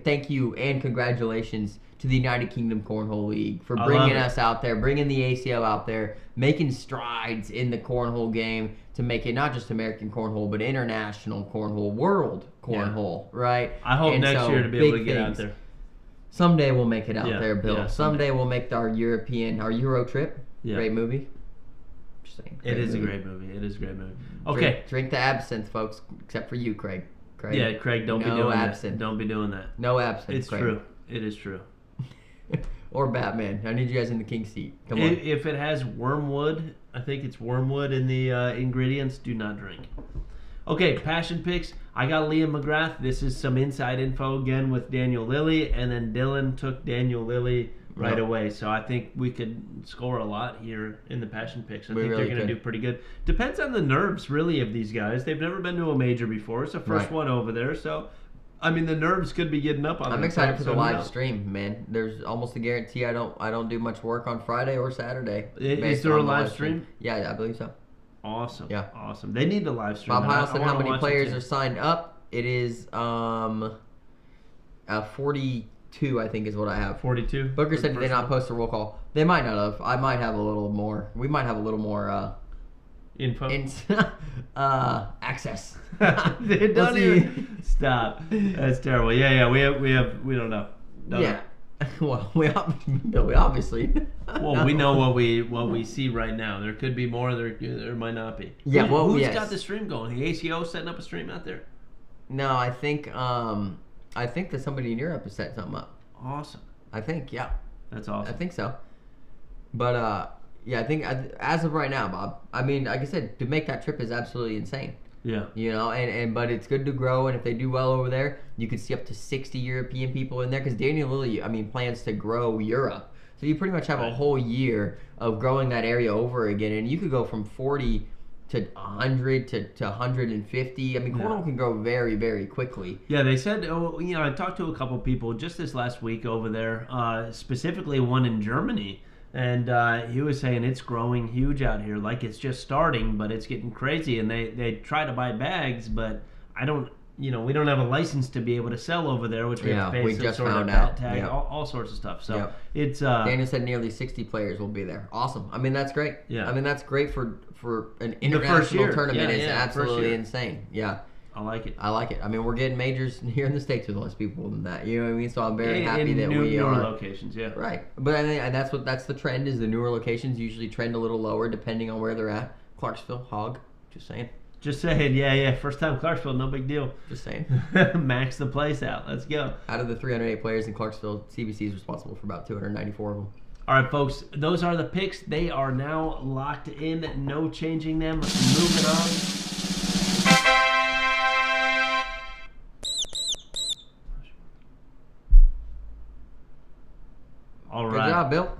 thank you and congratulations to the United Kingdom Cornhole League for bringing us out there, bringing the ACL out there, making strides in the cornhole game to make it not just American cornhole, but international cornhole, world cornhole, right? I hope next year to be able to get out there. Someday we'll make it out there, Bill. Yeah, someday we'll make our Euro trip. Yeah. Great movie. Just saying. It is a great movie. Okay. Drink the absinthe, folks, except for you, Craig. Yeah, Craig, don't be doing absinthe. that. Don't be doing that. No absinthe, It's Craig. true. It is true. Or Batman. I need you guys in the king seat. Come on. If it has wormwood, I think it's wormwood in the ingredients, do not drink. Okay, passion picks. I got Liam McGrath. This is some inside info again with Daniel Lilly, and then Dylan took Daniel Lilly right away. So I think we could score a lot here in the passion picks. I think they're going to do pretty good. Depends on the nerves, really, of these guys. They've never been to a major before. It's the first one over there. So, I mean, the nerves could be getting up on them. I'm excited for the live stream, man. There's almost a guarantee I don't do much work on Friday or Saturday. Is there a live stream? Yeah, I believe so. Awesome. Yeah. Awesome. They need the live stream. Bob Heil said how many players are signed up. It is 42, I think, is what I have. 42. Booker said, did they not post a roll call? They might not have. I might have a little more. We might have a little more info. Access. They don't even stop. That's terrible. Yeah. We don't know. Yeah. Well, we obviously. Well, we know what we see right now. There could be more. There might not be. Yeah. Who's got the stream going? The ACO setting up a stream out there? No, I think that somebody in Europe has set something up. Awesome. I think, yeah. That's awesome. I think so. But yeah, I think as of right now, Bob. I mean, like I said, to make that trip is absolutely insane. Yeah. You know, but it's good to grow, and if they do well over there, you could see up to 60 European people in there, because Daniel Lilly, I mean, plans to grow Europe. So you pretty much have a whole year of growing that area over again, and you could go from 40 to 100 to 150. I mean, cornhole can grow very, very quickly. Yeah, they said, I talked to a couple people just this last week over there, specifically one in Germany. And he was saying it's growing huge out here. Like, it's just starting, but it's getting crazy. And they try to buy bags, but we don't have a license to be able to sell over there, which we have to pay some sort of out tag, all sorts of stuff. So it's Daniel said nearly 60 players will be there. Awesome. I mean, that's great. Yeah. I mean, that's great for an international tournament. It's absolutely insane. Yeah. I like it. I mean, we're getting majors here in the States with less people than that. You know what I mean? So I'm very happy that we newer are. Locations, yeah. Right. But and that's the trend, is the newer locations usually trend a little lower depending on where they're at. Clarksville, Hog, just saying. Just saying, yeah. First time Clarksville, no big deal. Just saying. Max the place out. Let's go. Out of the 308 players in Clarksville, CBC is responsible for about 294 of them. All right, folks. Those are the picks. They are now locked in. No changing them. Moving on. All right. Good job, Bill.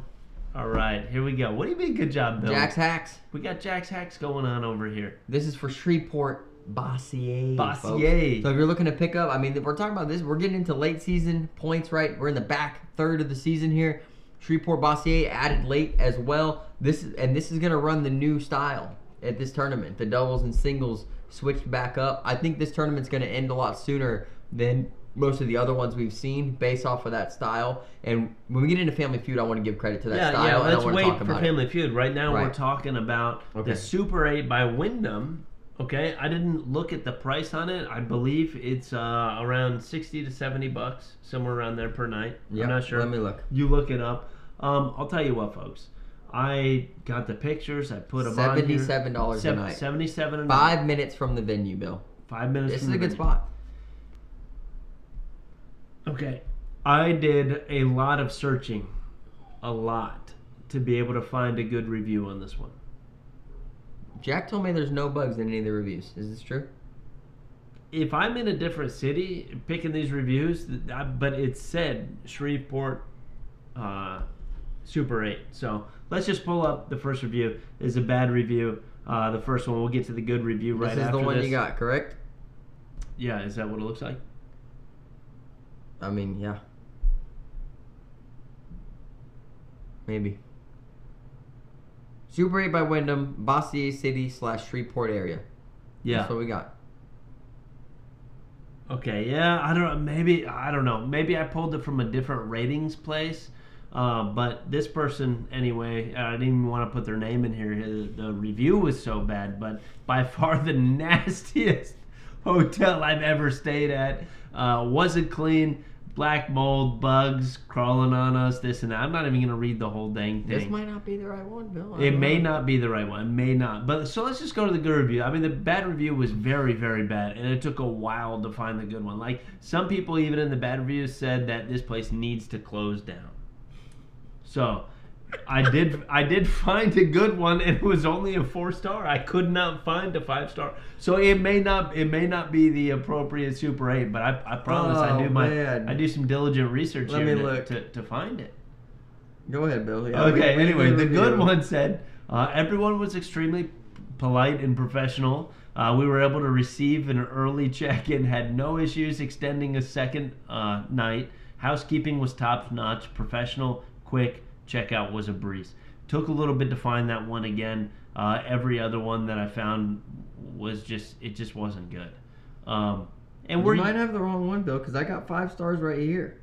All right, here we go. What do you mean, good job, Bill? Jack's Hacks. We got Jack's Hacks going on over here. This is for Shreveport Bossier. Bossier. So if you're looking to pick up, I mean, we're talking about this. We're getting into late season points, right? We're in the back third of the season here. Shreveport Bossier added late as well. This is going to run the new style at this tournament. The doubles and singles switched back up. I think this tournament's going to end a lot sooner than most of the other ones we've seen based off of that style. And when we get into Family Feud, I want to give credit to that style. Yeah, and I let's want to wait talk for about Family Feud. Right now Right. we're talking about the Super 8 by Wyndham. Okay, I didn't look at the price on it. I believe it's around 60 to 70 bucks, somewhere around there per night. Yep, I'm not sure. let me look. You look it up. I'll tell you what, folks. I got the pictures. I put them on here. $77 a night. 77 a night. 5 minutes from the venue, Bill. 5 minutes. This from is a the good venue. spot. Okay, I did a lot of searching, to be able to find a good review on this one. Jack told me there's no bugs in any of the reviews. Is this true? If I'm in a different city picking these reviews, but it said Shreveport Super 8. So let's just pull up the first review. It's a bad review. The first one, we'll get to the good review right after this. This is the one you got, correct? Yeah, is that what it looks like? I mean, yeah. Maybe. Super 8 by Wyndham, Bossier City / Shreveport area. Yeah. That's what we got. Okay, yeah, I don't know. Maybe I pulled it from a different ratings place. But this person, anyway, I didn't even want to put their name in here. The review was so bad, but by far the nastiest hotel I've ever stayed at. Wasn't clean, black mold, bugs crawling on us, this and that. I'm not even going to read the whole dang thing. This might not be the right one, Bill. It may not be the right one. It may not. But so let's just go to the good review. I mean, the bad review was very, very bad, and it took a while to find the good one. Like, some people even in the bad reviews said that this place needs to close down. So I did find a good one, and it was only a 4-star. I could not find a 5-star. So it may not be the appropriate Super 8, but I promise I do some diligent research Let here me look. to find it. Go ahead, Bill. Yeah, Okay, read anyway, the good review. one said, everyone was extremely polite and professional. We were able to receive an early check-in, had no issues extending a second night. Housekeeping was top-notch, professional, quick. Checkout was a breeze. Took a little bit to find that one again. Every other one that I found was just wasn't good. And You might have the wrong one, Bill, because I got 5 stars right here.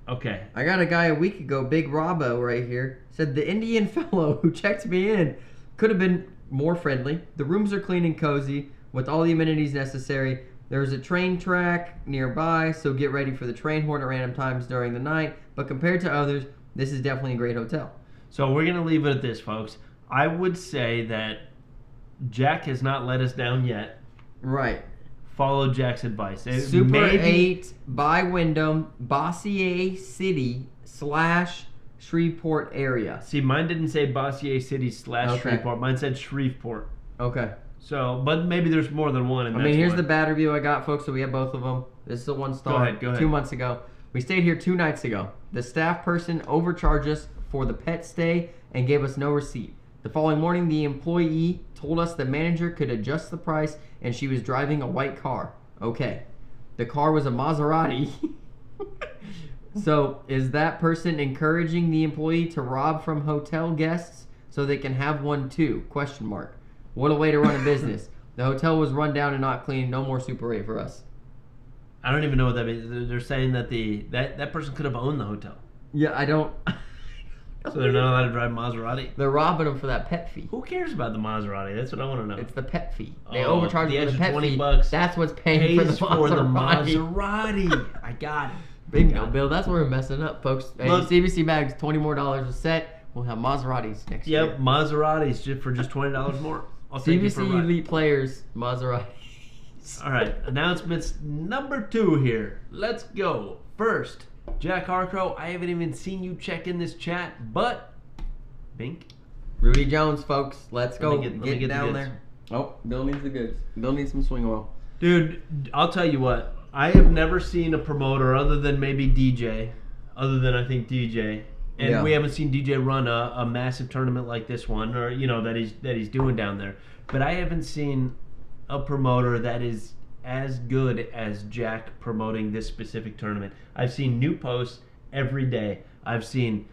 Okay. I got a guy a week ago, Big Robbo, right here. Said the Indian fellow who checked me in could have been more friendly. The rooms are clean and cozy with all the amenities necessary. There's a train track nearby, so get ready for the train horn at random times during the night. But compared to others, this is definitely a great hotel. So we're going to leave it at this, folks. I would say that Jack has not let us down yet. Right. Follow Jack's advice. Super 8 by Wyndham, Bossier City / Shreveport area. See, mine didn't say Bossier City / Okay. Shreveport. Mine said Shreveport. Okay. So, but maybe there's more than one. And I mean, here's the bad review I got, folks, so we have both of them. This is a 1-star. Go ahead. 2 months ago. We stayed here 2 nights ago. The staff person overcharged us for the pet stay and gave us no receipt. The following morning, the employee told us the manager could adjust the price and she was driving a white car. Okay. The car was a Maserati. So, is that person encouraging the employee to rob from hotel guests so they can have one too? Question mark. What a way to run a business. The hotel was run down and not clean. No more Super 8 for us. I don't even know what that means. They're saying that that person could have owned the hotel. Yeah, I don't... So they're not allowed to drive Maserati? They're robbing them for that pet fee. Who cares about the Maserati? That's what I want to know. It's the pet fee. They Oh, overcharge the for the extra pet 20 fee. bucks That's what's paying for the Pays for the Maserati. Maserati. I got it. Bingo, Bill. That's where we're messing up, folks. Hey, Look- CBC bags, $20 more a set. We'll have Maseratis next year. Yep, Maseratis for just $20 more. I'll take you for a CBC ride. Elite Players, Maserati. All right, announcements number 2 here. Let's go. First, Jack Harcrow, I haven't even seen you check in this chat, but Bink. Rudy Jones, folks. Let's go. Let me get the down goods. there. Oh, Bill needs the goods. Bill needs some swing oil. Dude, I'll tell you what. I have never seen a promoter other than maybe DJ, other than I think DJ, and Yeah. we haven't seen DJ run a massive tournament like this one, or that he's doing down there. But I haven't seen a promoter that is as good as Jack promoting this specific tournament. I've seen new posts every day. I've seen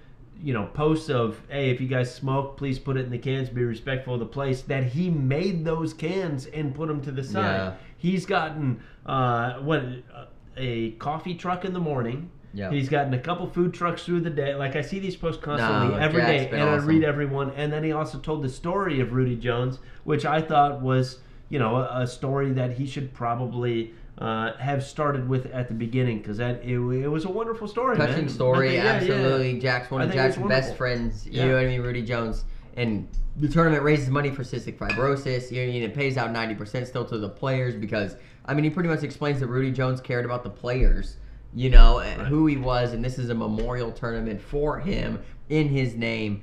posts of, hey, if you guys smoke, please put it in the cans, be respectful of the place, that he made those cans and put them to the side. Yeah. He's gotten a coffee truck in the morning. Yeah. He's gotten a couple food trucks through the day. Like, I see these posts constantly every Jack's day, been and awesome. I read every one. And then he also told the story of Rudy Jones, which I thought was, a story that he should probably have started with at the beginning, because it was a wonderful story. Touching man. story, Yeah, absolutely. Jack's one I of think Jack's it's best wonderful. friends. You Yeah. know what I mean, Rudy Jones. And the tournament raises money for cystic fibrosis. It pays out 90% still to the players because, he pretty much explains that Rudy Jones cared about the players, who he was, and this is a memorial tournament for him in his name.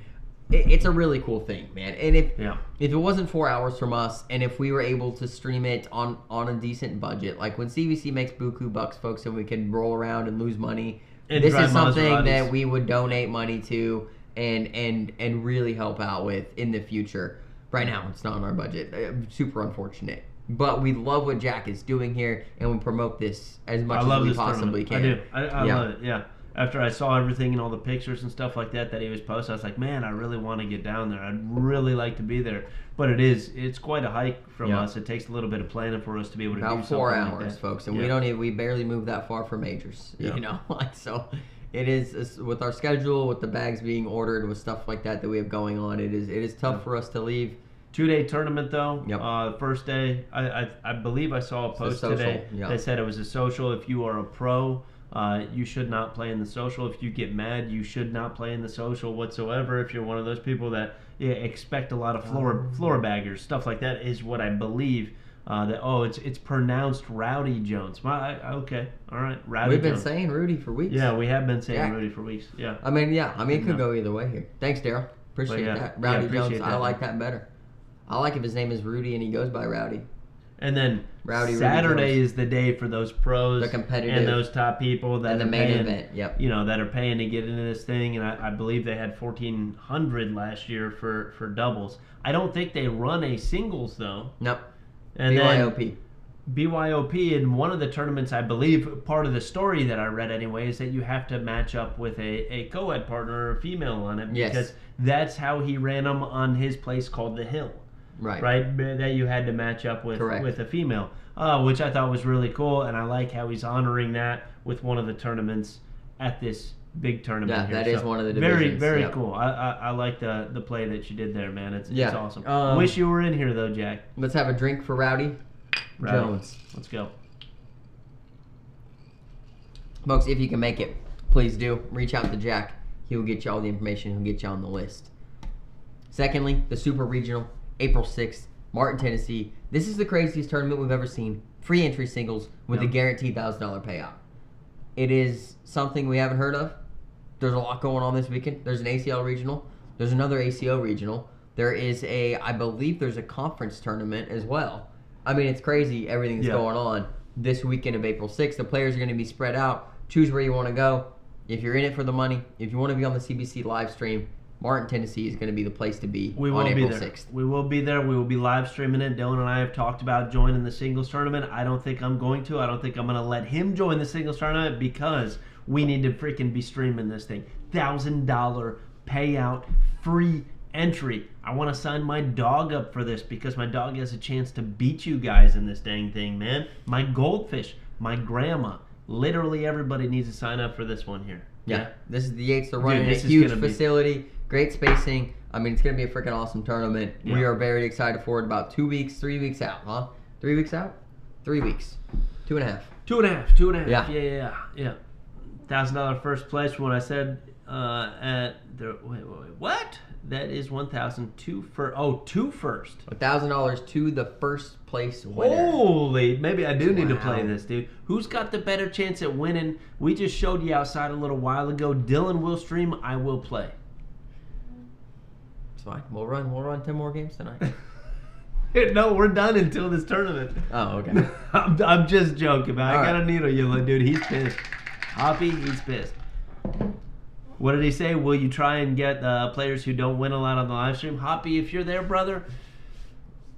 It's a really cool thing, man. And if it wasn't 4 hours from us, and if we were able to stream it on a decent budget, like when CBC makes buku bucks, folks, and we can roll around and lose money, And this drive is something Maseratis. that we would donate money to and really help out with in the future. Right now, it's not on our budget. Super unfortunate. But we love what Jack is doing here, and we promote this as much as we possibly can. I do. I love it, yeah. After I saw everything and all the pictures and stuff like that he was posting, I was like, man, I really want to get down there. I'd really like to be there. But it's quite a hike from us. It takes a little bit of planning for us to be able to do About something 4 like hours, that. folks, and Yeah. we barely move that far for majors. Yeah. So it is with our schedule, with the bags being ordered, with stuff like that we have going on. It is tough for us to leave. 2-day tournament though. Yep. First day, I believe I saw a post social, today yeah. that said it was a social. If you are a pro, you should not play in the social. If you get mad, you should not play in the social whatsoever. If you're one of those people that expect a lot of floor baggers, stuff like that, is what I believe. It's pronounced Rowdy Jones. Okay, all right, Rowdy We've been Jones. saying Rudy for weeks. Yeah, we have been saying Jack. Rudy for weeks. Yeah. It could go either way here. Thanks, Daryl. Appreciate yeah. that. Yeah, Rowdy appreciate Jones, I that. like that better. I like if his name is Rudy and he goes by Rowdy. And then Rudy Saturday Jones. is the day for those pros, The competitive. and those top people that And the are main paying, event, yep. that are paying to get into this thing. And I believe they had 1,400 last year for doubles. I don't think they run a singles though. Nope. And BYOP. BYOP in one of the tournaments, I believe part of the story that I read anyway is that you have to match up with a co-ed partner or a female on it, Yes. because that's how he ran them on his place called The Hill. Right. That you had to match up with Correct. with a female, which I thought was really cool, and I like how he's honoring that with one of the tournaments at this big tournament. Yeah, here. that is one of the very divisions, very yep. cool. I like the play that you did there, man. It's Yeah. awesome. Um, Wish you were in here though, Jack. Let's have a drink for Rowdy Rowdy. Jones. Let's go. Folks, if you can make it, please do. Reach out to Jack. He will get you all the information. He'll get you on the list. Secondly, the Super Regional, April 6th, Martin, Tennessee. This is the craziest tournament we've ever seen. Free entry singles with a guaranteed $1,000 payout. It is something we haven't heard of. There's a lot going on this weekend. There's an ACL Regional. There's another ACO Regional. There is I believe there's a conference tournament as well. It's crazy everything that's going on this weekend of April 6th. The players are going to be spread out. Choose where you want to go. If you're in it for the money, if you want to be on the CBC live stream, Martin, Tennessee is going to be the place to be on April 6th. We will be there. We will be live streaming it. Dylan and I have talked about joining the singles tournament. I don't think I'm going to. I don't think I'm going to let him join the singles tournament because we need to freaking be streaming this thing. $1,000 payout, free entry. I want to sign my dog up for this because my dog has a chance to beat you guys in this dang thing, man. My goldfish, my grandma. Literally everybody needs to sign up for this one here. Yeah. This is the Yates. They're running this a is huge gonna be- facility, great spacing. It's going to be a freaking awesome tournament. Yeah. We are very excited for it. About 2 weeks, 3 weeks out, huh? 3 weeks out? 3 weeks. 2.5. 2.5. Yeah. Yeah. $1,000 first place when I said wait, what? that is $1,000 two first. $1,000 to the first place winner. Holy, maybe I do need to Wow. play this, dude. Who's got the better chance at winning? We just showed you outside a little while ago. Dylan will stream. I will play. It's fine. We'll run 10 more games tonight. No, we're done until this tournament. Oh, okay. I'm just joking, man. All I got right. a needle, you little dude. He's pissed. Hoppy, he's pissed. What did he say? Will you try and get players who don't win a lot on the live stream? Hoppy, if you're there, brother,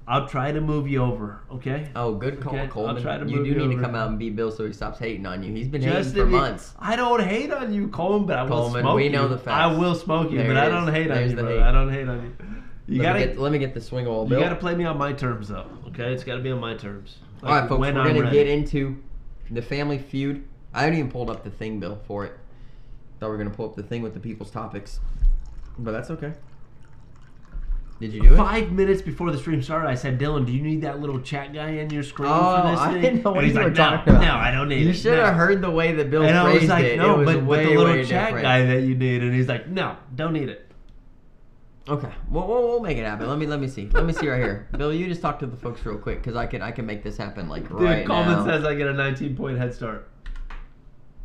I'll try to move you over, okay? Oh, good call, Okay, Coleman. I'll try to You move do you need to over. come out and beat Bill so he stops hating on you. He's been hating Just for if you- months. I don't hate on you, Coleman, but I will Coleman, smoke we you. know the facts. I will smoke you, There but it I is. don't hate on There's you, the bro. hate. I don't hate on you. Let me get the swing roll, You Bill. gotta play me on my terms, though, okay? It's gotta be on my terms. All right, folks, when we're I'm going to ready. get into the family feud. I haven't even pulled up the thing, Bill, for it. Thought we were going to pull up the thing with the people's topics. But that's okay. Did you do it? 5 minutes before the stream started, I said, Dylan, do you need that little chat guy in your screen Oh, for this I thing? didn't know what and he's you were like, talking about. No, I don't need it. You should have heard the way that Bill And I was phrased like, it. no, it was but way, the little way chat different. guy that you need. And he's like, no, don't need it. Okay, we'll make it happen. Let me see. Let me see right here. Bill, you just talk to the folks real quick because I can make this happen like Dude, right Coleman now. says I get a 19-point head start.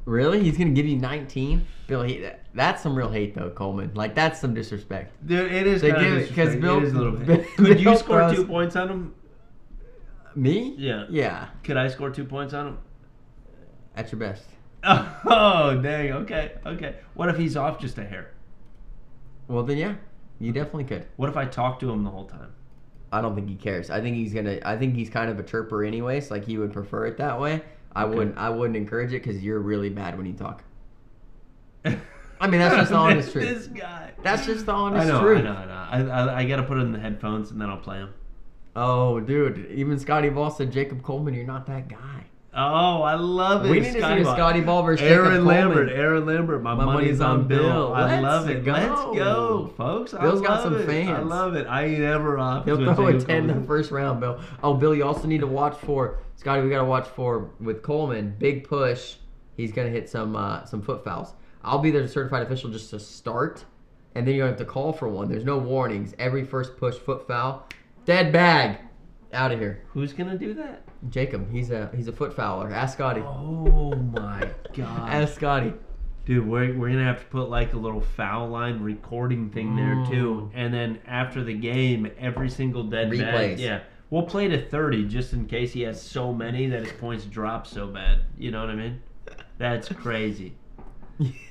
Really? He's gonna give you 19? Bill, that's some real hate though, Coleman. Like that's some disrespect. Dude, it is They kind give of it- 'cause disrespect. Bill- It is a little bit. Bill Could you score throws- 2 points on him? Me? Yeah. Yeah. Could I score 2 points on him? At your best. Oh, dang. Okay. What if he's off just a hair? Well then, yeah, you definitely could. What if I talk to him the whole time? I don't think he cares. I think he's kind of a chirper anyways. Like he would prefer it that way. I wouldn't encourage it because you're really bad when you talk. I mean, that's just the honest truth. This guy. That's just the honest I know. truth. I got to put it in the headphones and then I'll play him. Oh, dude. Even Scotty Ball said, Jacob Coleman, you're not that guy. Oh, I love it. We need to see a Scotty Ball versus Aaron Jacob Lambert. Coleman. Aaron Lambert. My My money's on Bill. I Let's love it. go. Let's go, folks. Bill's got I love some it. I fans. love it. I ain't ever off. He'll throw a 10 in the first round, Bill. Oh, Bill, you also need to watch for Scotty. We got to watch for with Coleman. Big push. He's gonna hit some foot fouls. I'll be there as a certified official just to start, and then you don't have to call for one. There's no warnings. Every first push foot foul, dead bag, out of here. Who's gonna do that? Jacob, he's a foot fouler. Ask Scotty. Oh my god. Ask Scotty. Dude, we're gonna have to put like a little foul line recording thing there too, and then after the game, every single dead Replays. bag. Yeah, we'll play to 30 just in case he has so many that his points drop so bad. You know what I mean? That's crazy.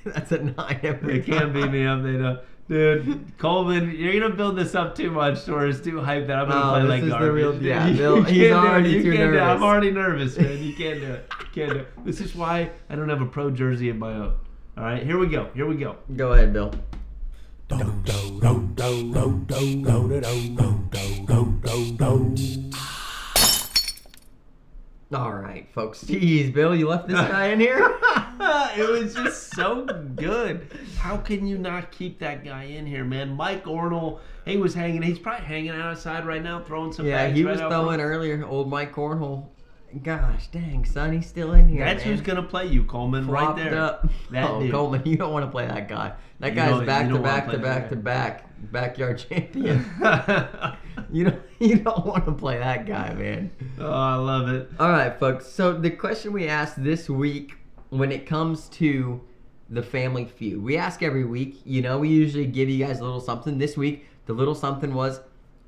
That's a 9 every They can't beat time. me up. They don't. Dude, Coleman, you're gonna build this up too much, to where it's too hyped that I'm gonna play this like is the garbage. real- yeah, You Bill, can't he's do it. already You too can't do it. nervous. I'm already nervous, man. You can't do it. Can't do it. This is why I don't have a pro jersey of my own. All right, here we go. Go ahead, Bill. All right, folks. Jeez, Bill, you left this guy in here? It was just so good. How can you not keep that guy in here, man? Mike Cornhole, he was hanging. He's probably hanging outside right now, throwing some. Yeah, bags he right was out throwing front. earlier. Old Mike Cornhole. Gosh, dang, son, he's still in here. That's man. who's gonna play you, Coleman, right Propped there. up. That Oh, dude. Coleman, you don't want to play that guy. That You guy's don't- back you to don't wanna back play to that back guy. to back backyard champion. You don't want to play that guy, man. Oh, I love it. All right, folks. So the question we asked this week, when it comes to the family feud, we ask every week. You know, we usually give you guys a little something. This week, the little something was,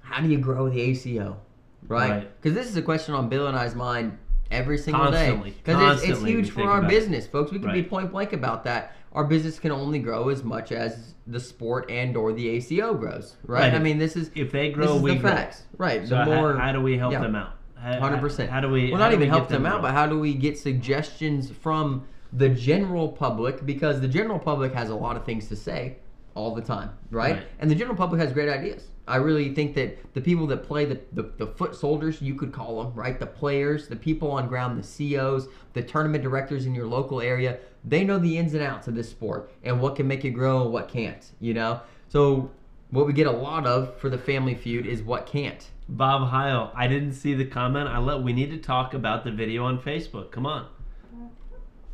how do you grow the ACO? Right? Right. Because this is a question on Bill and I's mind every single Constantly. day. Because it's Constantly we huge for think our about it. business, folks. We can be Right. point blank about that. Our business can only grow as much as the sport and or the ACO grows. Right? Right. I mean, this is If they this grow, is we the grow. facts. Right. So the more how do we help yeah. them out? 100%. How do we? Well, how not do we even help get them out, grow? but how do we get suggestions from the general public? Because the general public has a lot of things to say all the time, right? Right. And the general public has great ideas. I really think that the people that play the foot soldiers, you could call them, right? The players, the people on ground, the COs, the tournament directors in your local area, they know the ins and outs of this sport and what can make it grow and what can't, you know? So what we get a lot of for the family feud is what can't. Bob Heil, I didn't see the comment. We need to talk about the video on Facebook. Come on.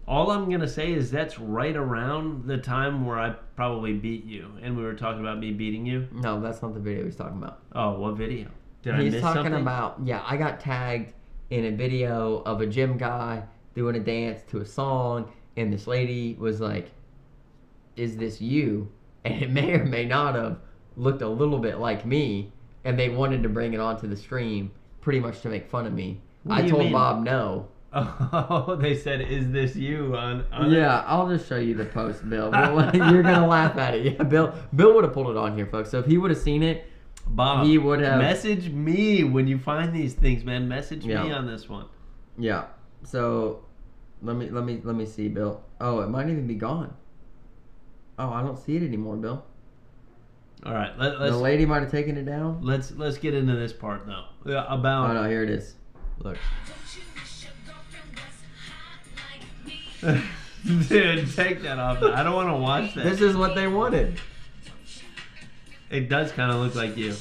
All I'm going to say is that's right around the time where I probably beat you. And we were talking about me beating you. No, that's not the video he's talking about. Oh, what video? Did I He's miss talking something? about, I got tagged in a video of a gym guy doing a dance to a song, and this lady was like, "Is this you?" And it may or may not have looked a little bit like me, and they wanted to bring it onto the stream pretty much to make fun of me. What I do you told mean? Bob no. Oh, they said, "Is this you?" on Yeah, I'll just show you the post, Bill. You're gonna laugh at it. Yeah, Bill would have pulled it on here, folks. So if he would have seen it, Bob, he would have. message me when you find these things, man. Message Yeah. me on this one. Yeah. So let me see, Bill. Oh, it might even be gone. Oh, I don't see it anymore, Bill. All right, The let's lady might have taken it down. let's get into this part though. Yeah, about Oh no, here it is. Look. Dude, take that off. I don't want to watch that. This is what they wanted. It does kind of look like you.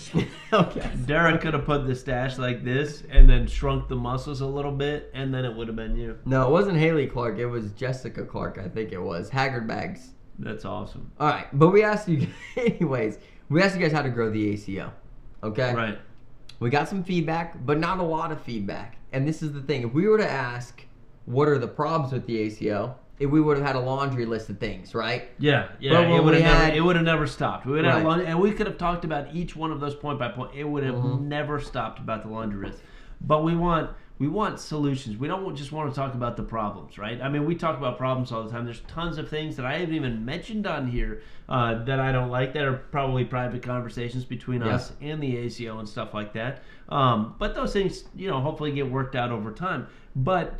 Okay. Derek could have put the stash like this and then shrunk the muscles a little bit, and then it would have been you. No, it wasn't Haley Clark. It was Jessica Clark. I think it was Haggard Bags. That's awesome. All right, but we asked you, anyways. We asked you guys how to grow the ACO. Okay. Right. We got some feedback, but not a lot of feedback. And this is the thing: if we were to ask, what are the problems with the ACO? If we would have had a laundry list of things, right? Yeah. But when It would have never stopped. We would have Right. and we could have talked about each one of those point by point. It would have never stopped about the laundry list. But we want solutions. We don't just want to talk about the problems, right? I mean, we talk about problems all the time. There's tons of things that I haven't even mentioned on here that I don't like, that are probably private conversations between us and the ACO and stuff like that. But those things, hopefully get worked out over time. But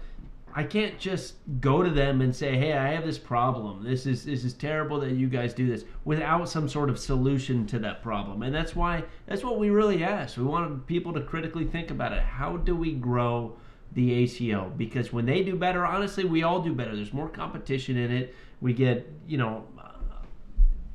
I can't just go to them and say, "Hey, I have this problem. This is terrible that you guys do this," without some sort of solution to that problem. And that's what we really asked. We wanted people to critically think about it. How do we grow the ACO? Because when they do better, honestly, we all do better. There's more competition in it. We get,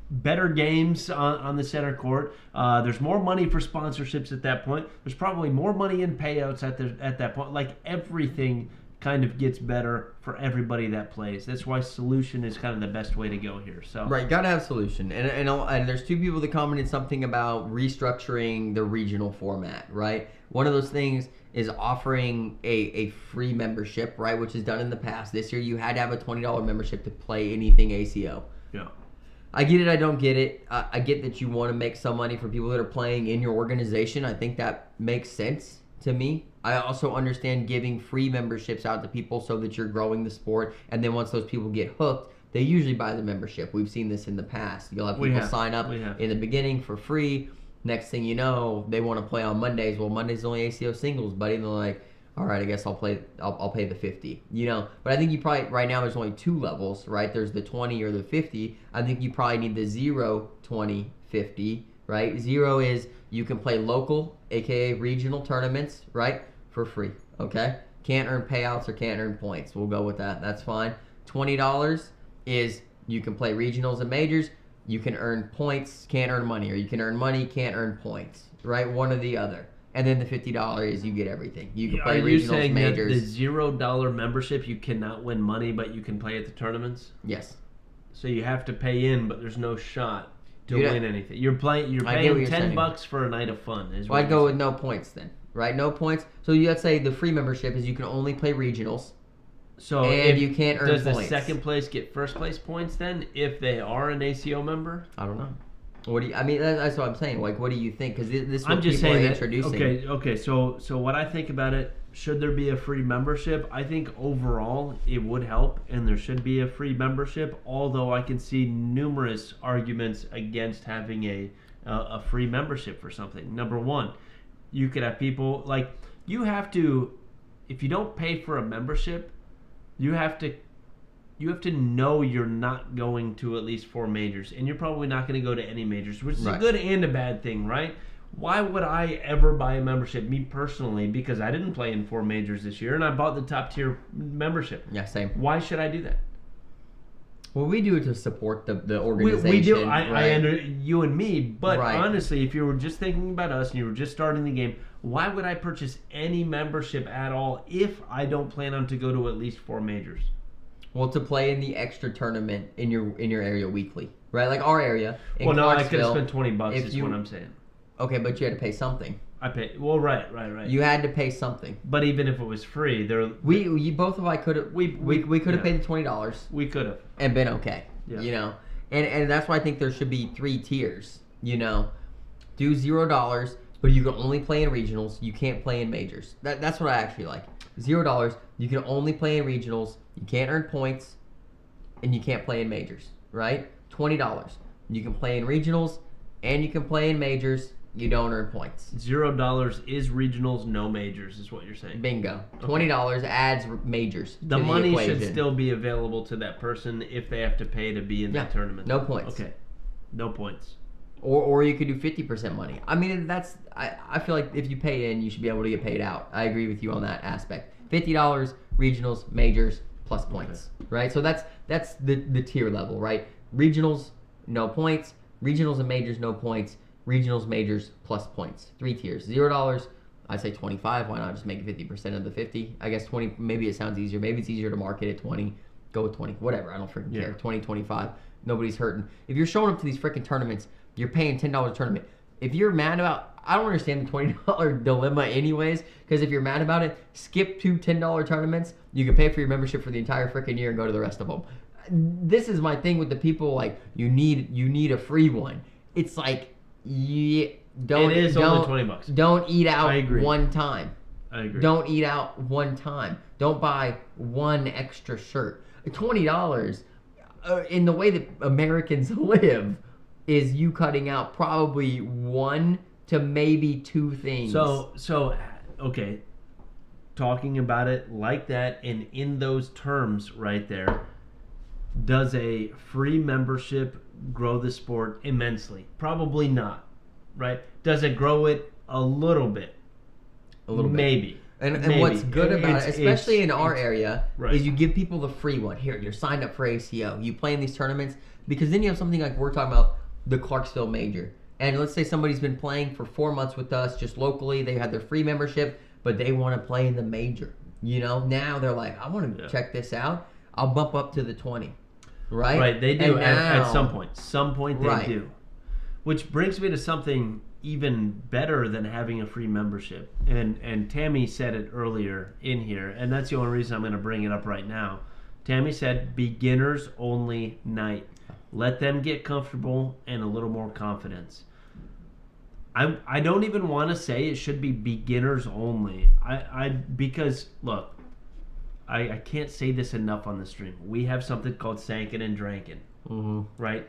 better games on the center court. There's more money for sponsorships at that point. There's probably more money in payouts at that point. Like, everything kind of gets better for everybody that plays. That's why solution is kind of the best way to go here. So Right, gotta have solution. And there's two people that commented something about restructuring the regional format, right? One of those things is offering a free membership, right, which is done in the past. This year you had to have a $20 membership to play anything ACO. yeah. I get it, I don't get it. I get that you want to make some money for people that are playing in your organization. I think that makes sense to me. I also understand giving free memberships out to people so that you're growing the sport, and then once those people get hooked, they usually buy the membership. We've seen this in the past. You'll have people sign up in the beginning for free. Next thing you know, they want to play on Mondays. Well, Monday's only ACO singles, buddy. And they're like, all right, I guess I'll pay the 50. But I think you probably right now there's only two levels, right? There's the 20 or the 50. I think you probably need the 0, 20, 50, right? 0 is you can play local, aka regional tournaments, right, for free. Okay, can't earn payouts or can't earn points. We'll go with that. That's fine. $20 is you can play regionals and majors. You can earn points, can't earn money, or you can earn money, can't earn points, right? One or the other. And then the $50 is you get everything. You can play regionals, Are you saying majors. that the $0 membership, you cannot win money, but you can play at the tournaments? Yes. So you have to pay in, but there's no shot to Dude, win anything. You're paying $10 for a night of fun. Well, I'd go with no points then, right? No points. So let's say the free membership is you can only play regionals. So and you can't earn does points. the second place get first place points then if they are an ACO member? I don't know. That's what I'm saying. Like, what do you think? Because this is what I'm just people saying are introducing. Okay. So what I think about it, should there be a free membership? I think overall it would help, and there should be a free membership. Although I can see numerous arguments against having a free membership for something. Number one, you could have people like you have to. If you don't pay for a membership, you have to know you're not going to at least 4 majors, and you're probably not going to go to any majors, which is a good and a bad thing, right? Why would I ever buy a membership, me personally, because I didn't play in 4 majors this year, and I bought the top tier membership? Yeah, same. Why should I do that? Well, we do it to support the organization. We do. Right? I under you and me, but Right. honestly, if you were just thinking about us and you were just starting the game, why would I purchase any membership at all if I don't plan on to go to at least 4 majors? Well, to play in the extra tournament in your area weekly, right? Like our area. Well, no, I could have spent $20 is what I'm saying. Okay, but you had to pay something. I pay. Well, right. You had to pay something. But even if it was free, we both of us could have we could have paid the $20. We could have and been okay. Yeah. You know, and that's why I think there should be 3 tiers. You know, do $0, but you can only play in regionals. You can't play in majors. That's what I actually like. $0. You can only play in regionals. You can't earn points, and you can't play in majors. Right? $20. You can play in regionals, and you can play in majors. You don't earn points. $0 is regionals, no majors, is what you're saying. Bingo. $20 adds majors. The money should still be available to that person if they have to pay to be in that tournament. No points. Okay. No points. Or you could do 50% money. I mean, I feel like if you pay in, you should be able to get paid out. I agree with you on that aspect. $50, regionals, majors, plus points. Okay. Right? So that's the tier level, right? Regionals, no points. Regionals and majors, no points. Regionals, majors, plus points. 3 tiers. $0, I'd say 25. Why not just make it 50% of the 50? I guess 20, maybe it sounds easier. Maybe it's easier to market at 20. Go with 20. Whatever. I don't freaking care. 20, 25. Nobody's hurting. If you're showing up to these freaking tournaments, you're paying $10 a tournament. If you're mad about, I don't understand the $20 dilemma anyways, because if you're mad about it, skip 2 $10 tournaments. You can pay for your membership for the entire freaking year and go to the rest of them. This is my thing with the people, like, you need a free one. It's like, only $20. Don't eat out one time. I agree. Don't eat out one time. Don't buy one extra shirt. $20 in the way that Americans live is you cutting out probably 1 to maybe 2 things. So okay, talking about it like that and in those terms right there, does a free membership grow the sport immensely? Probably not, right? Does it grow it a little bit? A little bit. Maybe. And what's good about it, especially in our area, is you give people the free one. Here, you're signed up for ACO. You play in these tournaments because then you have something like we're talking about, the Clarksville Major. And let's say somebody's been playing for 4 months with us just locally. They had their free membership, but they want to play in the major. You know, now they're like, I want to check this out. I'll bump up to the 20. Right? Right, they do at some point. Some point they do. Which brings me to something even better than having a free membership. And Tammy said it earlier in here, and that's the only reason I'm going to bring it up right now. Tammy said beginners only night. Let them get comfortable and a little more confidence. I don't even want to say it should be beginners only. Because look, I can't say this enough on the stream. We have something called Sankin' and Drankin', right?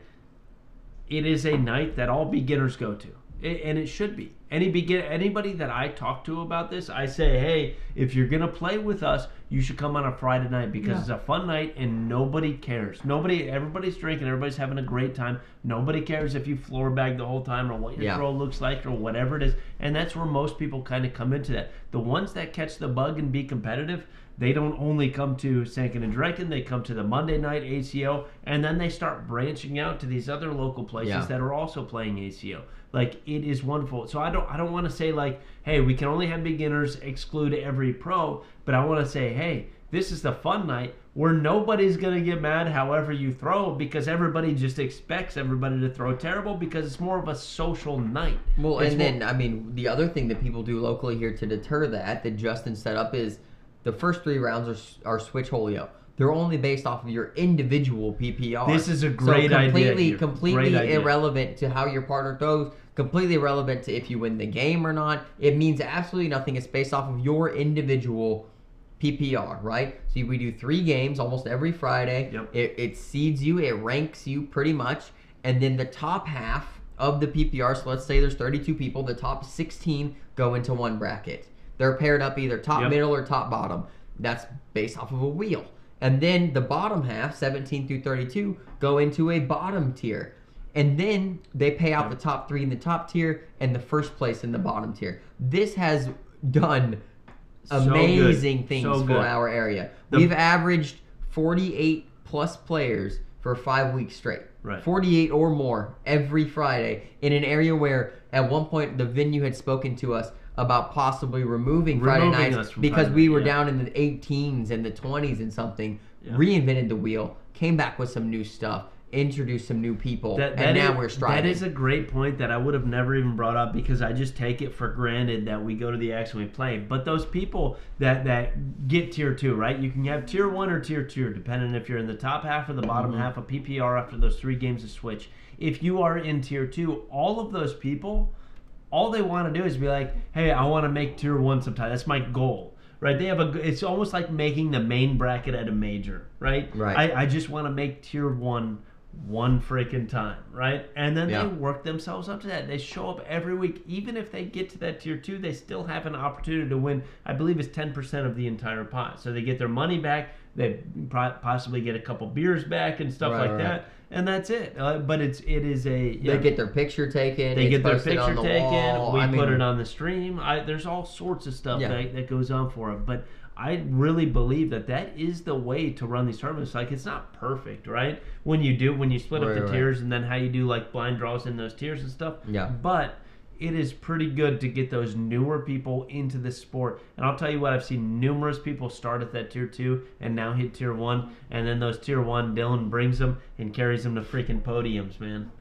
It is a night that all beginners go to, and it should be. Anybody that I talk to about this, I say, hey, if you're gonna play with us, you should come on a Friday night because it's a fun night and nobody cares. Everybody's drinking, everybody's having a great time. Nobody cares if you floor bag the whole time or what your throw looks like or whatever it is. And that's where most people kind of come into that. The ones that catch the bug and be competitive, they don't only come to Sankin' and Drankin', they come to the Monday night ACO, and then they start branching out to these other local places that are also playing ACO. Like, it is wonderful. So I don't want to say, like, hey, we can only have beginners, exclude every pro, but I want to say, hey, this is the fun night where nobody's going to get mad however you throw because everybody just expects everybody to throw terrible because it's more of a social night. Well, the other thing that people do locally here to deter that Justin set up is the first 3 rounds are switch holio. They're only based off of your individual PPR. This is a great idea. Completely irrelevant to how your partner throws. Completely irrelevant to if you win the game or not. It means absolutely nothing. It's based off of your individual PPR, right? So we do 3 games almost every Friday. Yep. It seeds you. It ranks you pretty much. And then the top half of the PPR, so let's say there's 32 people, the top 16 go into one bracket. They're paired up either top middle or top bottom. That's based off of a wheel. And then the bottom half, 17 through 32, go into a bottom tier. And then they pay out the top 3 in the top tier and the first place in the bottom tier. This has done amazing things for our area. We've averaged 48 plus players for 5 weeks straight. Right. 48 or more every Friday in an area where at one point the venue had spoken to us about possibly removing Friday Removing nights us from because Friday we night, were yeah. down in the 18s and the 20s and something, Yeah. reinvented the wheel, came back with some new stuff, introduced some new people, That and now is- we're striving. That is a great point that I would have never even brought up because I just take it for granted that we go to the X and we play. But those people that get tier 2, right? You can have tier 1 or tier 2, depending if you're in the top half or the bottom half of PPR after those 3 games of Switch. If you are in tier 2, all of those people, all they want to do is be like, hey, I want to make tier 1 sometime. That's my goal. Right, it's almost like making the main bracket at a major, right? Right. I just want to make tier 1 freaking time, right? And then Yeah. they work themselves up to that. They show up every week. Even if they get to that tier 2, they still have an opportunity to win. I believe it's 10% of the entire pot. So they get their money back. They possibly get a couple beers back and stuff Right, like that. And that's it. But it is a... They get their picture taken. They it's get their posted picture on the taken. wall. We put it on the stream. There's all sorts of stuff that goes on for it. But I really believe that is the way to run these tournaments. Like, it's not perfect, right? When you split up the tiers and then how you do like blind draws in those tiers and stuff. Yeah. But it is pretty good to get those newer people into the sport. And I'll tell you what, I've seen numerous people start at that tier 2 and now hit tier 1. And then those tier 1, Dylan brings them and carries them to freaking podiums, man.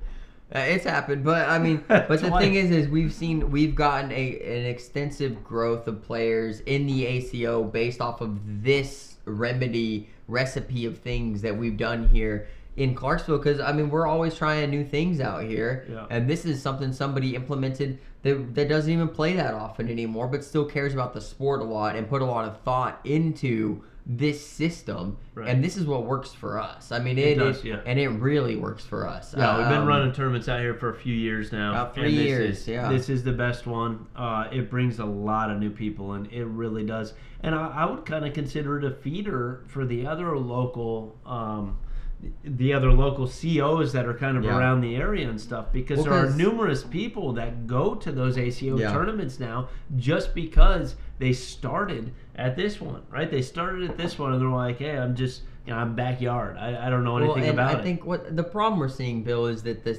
It's happened, but I mean, but the thing is we've gotten an extensive growth of players in the ACO based off of this recipe of things that we've done here in Clarksville. Because I mean, we're always trying new things out here, and this is something somebody implemented that doesn't even play that often anymore, but still cares about the sport a lot and put a lot of thought into this system, and this is what works for us. I mean, it does, and it really works for us. Yeah, we've been running tournaments out here for a few years now. About 3 years, This is the best one. It brings a lot of new people, and it really does. And I would kind of consider it a feeder for the other local COs that are kind of around the area and stuff, because there are numerous people that go to those ACO tournaments now just because they started at this one, right? They started at this one and they're like, hey, I'm backyard. I don't know anything about it. I think what the problem we're seeing, Bill, is that the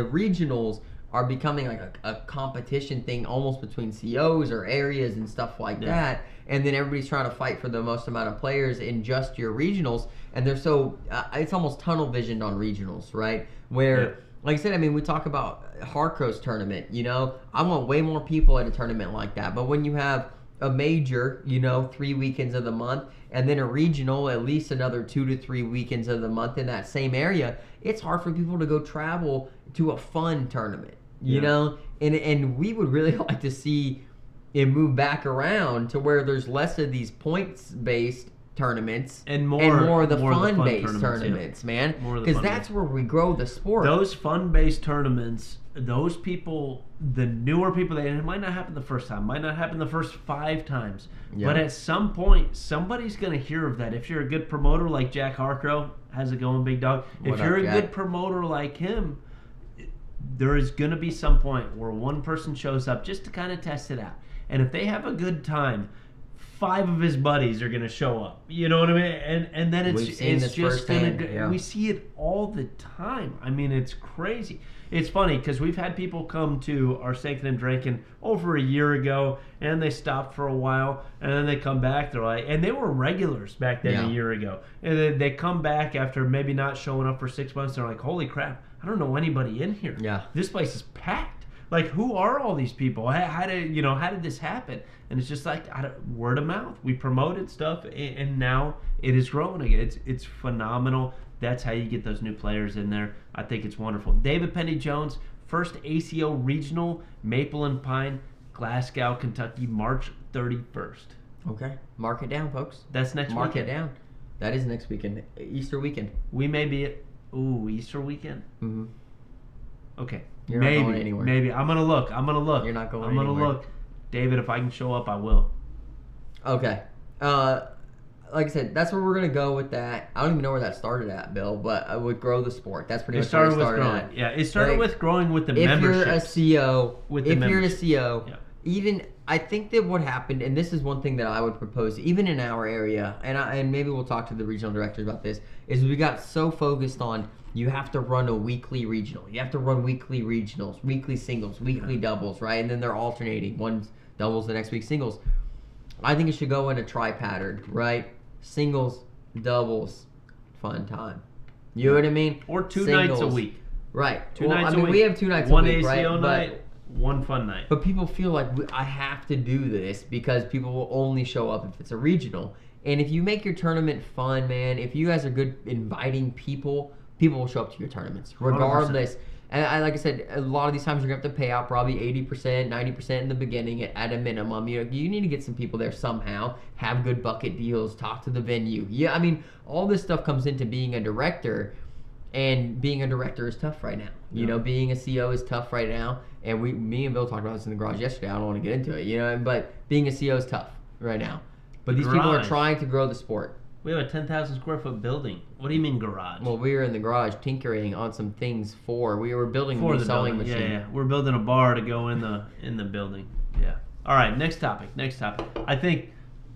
regionals are becoming like a competition thing almost between COs or areas and stuff like that. And then everybody's trying to fight for the most amount of players in just your regionals. And they're so, it's almost tunnel visioned on regionals, right? Where, like I said, I mean, we talk about Harco's tournament, I want way more people at a tournament like that. But when you have a major, 3 weekends of the month, and then a regional, at least another 2 to 3 weekends of the month in that same area, it's hard for people to go travel to a fun tournament, you know? And we would really like to see it move back around to where there's less of these points-based tournaments and more of the fun-based tournaments, man. Because that's where we grow the sport. Those fun-based tournaments, those people, the newer people, it might not happen the first time, might not happen the first 5 times, but at some point, somebody's going to hear of that. If you're a good promoter like Jack Harcrow, how's it going, big dog? If you're a good promoter like him, there is going to be some point where one person shows up just to kind of test it out. And if they have a good time, 5 of his buddies are going to show up. You know what I mean? And then it's just going to... We see it all the time. I mean, it's crazy. It's funny because we've had people come to our Sankin and Drinking over a year ago, and they stopped for a while, and then they come back. They're like... And they were regulars back then a year ago. And then they come back after maybe not showing up for 6 months. They're like, holy crap, I don't know anybody in here. Yeah. This place is packed. Like, who are all these people? How did this happen? And it's just like word of mouth. We promoted stuff, and now it is growing again. It's phenomenal. That's how you get those new players in there. I think it's wonderful. David Penny Jones, first ACO Regional, Maple and Pine, Glasgow, Kentucky, March 31st. Okay. Mark it down, folks. That's next weekend. Mark it down. That is next weekend. Easter weekend. We may be at... Easter weekend? Mm-hmm. Okay. You're not going anywhere. Maybe. I'm going to look. You're not going anywhere. I'm going to look. David, if I can show up, I will. Okay. Like I said, that's where we're going to go with that. I don't even know where that started at, Bill, but I would grow the sport. That's pretty much where it started at. Yeah, it started with growing with the membership. If you're a CO, even I think that what happened, and this is one thing that I would propose, even in our area, and maybe we'll talk to the regional directors about this, is we got so focused on you have to run a weekly regional. You have to run weekly regionals, weekly singles, weekly doubles, right? And then they're alternating. One's doubles the next week, singles. I think it should go in a tri-pattern, right? Singles, doubles, fun time. You know what I mean? Or two nights a week. Right. Two nights a week. We have 2 nights one a week, ACO right? night, one fun night. But people feel like I have to do this because people will only show up if it's a regional. And if you make your tournament fun, man, if you guys are good inviting people, people will show up to your tournaments regardless. 100%. And like I said, a lot of these times you're going to have to pay out probably 80%, 90% in the beginning at a minimum. You need to get some people there somehow, have good bucket deals, talk to the venue. Yeah, I mean, all this stuff comes into being a director, and being a director is tough right now. You know, being a CO is tough right now. And me and Bill talked about this in the garage yesterday. I don't want to get into it, but being a CO is tough right now. But these people are trying to grow the sport. We have a 10,000 square foot building. What do you mean garage? Well, we were in the garage tinkering on some things we were building a new sewing machine. Yeah. We're building a bar to go in the building. Yeah. All right, next topic. I think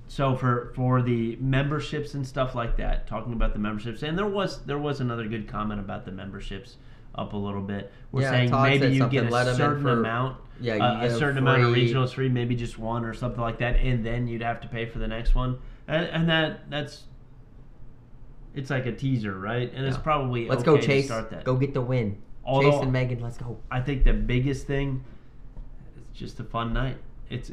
so for the memberships and stuff like that, talking about the memberships, and there was another good comment about the memberships up a little bit. We're saying maybe you get a certain amount. Yeah, a certain amount of regionals free, maybe just one or something like that, and then you'd have to pay for the next one. And that's it's like a teaser, right? And it's probably let's okay go, Chase. To start that. Go get the win. Although, Chase and Megan, let's go. I think the biggest thing is just a fun night. It's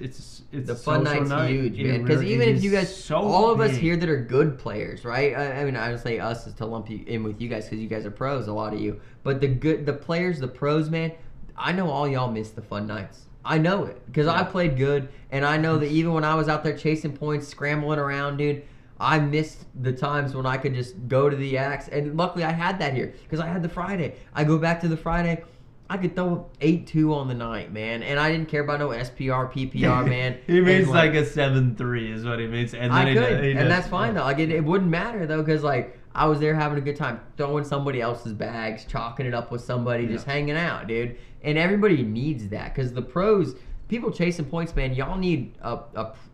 the fun night's huge, man. Because even if you guys, all of us here that are good players, right? I mean, I would say us is to lump you in with you guys because you guys are pros, a lot of you. But the players, the pros, man, I know all y'all miss the fun nights. I know it because I played good, and I know that even when I was out there chasing points, scrambling around, dude, I missed the times when I could just go to the axe. And luckily I had that here because I had the Friday. I go back to the Friday. I could throw 8-2 on the night, man. And I didn't care about no SPR, PPR, man. He means like a 7-3 is what he means. And then I could, and that's fine, though. Like, it wouldn't matter, though, because, like, I was there having a good time, throwing somebody else's bags, chalking it up with somebody, just hanging out, dude. And everybody needs that because the pros, people chasing points, man, y'all need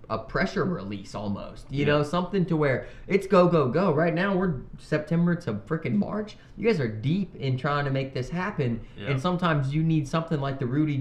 a pressure release almost. You know, something to where it's go, go, go. Right now, we're September to freaking March. You guys are deep in trying to make this happen. Yeah. And sometimes you need something like the Rowdy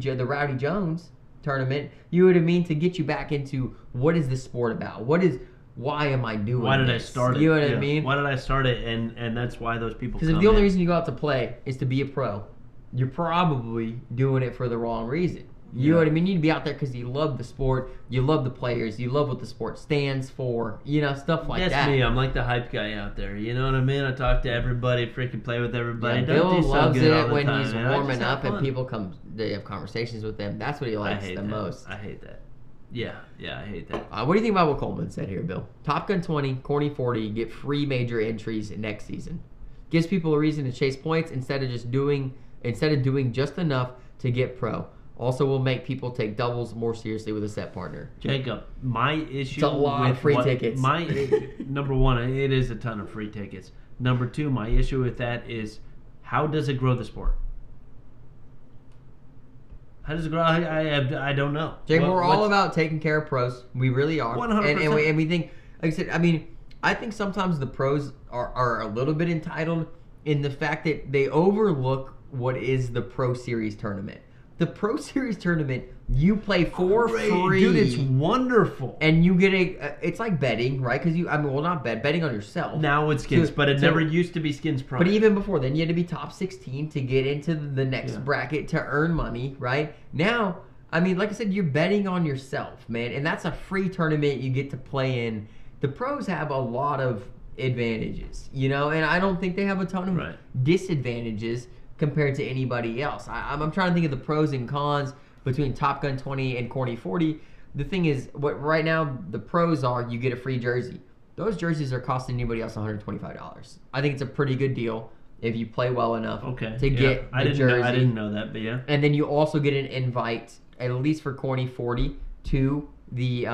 Jones tournament, you know what I mean, to get you back into what is this sport about? Why am I doing this? Why did I start it? You know what I mean? Why did I start it? And that's why those people come. Because if the only reason you go out to play is to be a pro, you're probably doing it for the wrong reason. You know what I mean? You need to be out there because you love the sport, you love the players, you love what the sport stands for, stuff like that. That's me. I'm like the hype guy out there. You know what I mean? I talk to everybody, freaking play with everybody. Yeah, Bill loves it when he's warming up and people come, they have conversations with them. That's what he likes the most. I hate that. Yeah, I hate that. What do you think about what Coleman said here, Bill? Top Gun 20, Corny 40, get free major entries next season. Gives people a reason to chase points instead of doing just enough to get pro. Also will make people take doubles more seriously with a set partner. Jacob, my issue it's a lot of free tickets. Number one, it is a ton of free tickets. Number two, my issue with that is how does it grow the sport? How does it grow? I don't know. Jake, we're all about taking care of pros. We really are. 100%. And we think, like I said, I think sometimes the pros are a little bit entitled in the fact that they overlook what is the Pro Series tournament. The Pro Series tournament, you play for free. Dude, it's wonderful. And you get it's like betting, right? Because not betting on yourself. Now it's skins, but it never used to be skins pro. But even before then, you had to be top 16 to get into the next bracket to earn money, right? Now, like I said, you're betting on yourself, man. And that's a free tournament you get to play in. The pros have a lot of advantages, and I don't think they have a ton of disadvantages compared to anybody else. I'm trying to think of the pros and cons between Top Gun 20 and Corny 40. The thing is, what right now the pros are, you get a free jersey. Those jerseys are costing anybody else $125. I think it's a pretty good deal if you play well enough to get the jersey. I didn't know that, but yeah. And then you also get an invite, at least for Corny 40, to the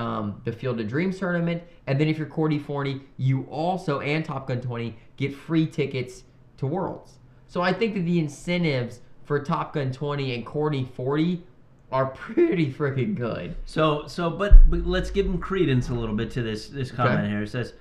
Field of Dreams tournament. And then if you're Corny 40, you also, and Top Gun 20, get free tickets to Worlds. So I think that the incentives for Top Gun 20 and Corny 40 are pretty freaking good. But let's give them credence a little bit to this comment here. It says,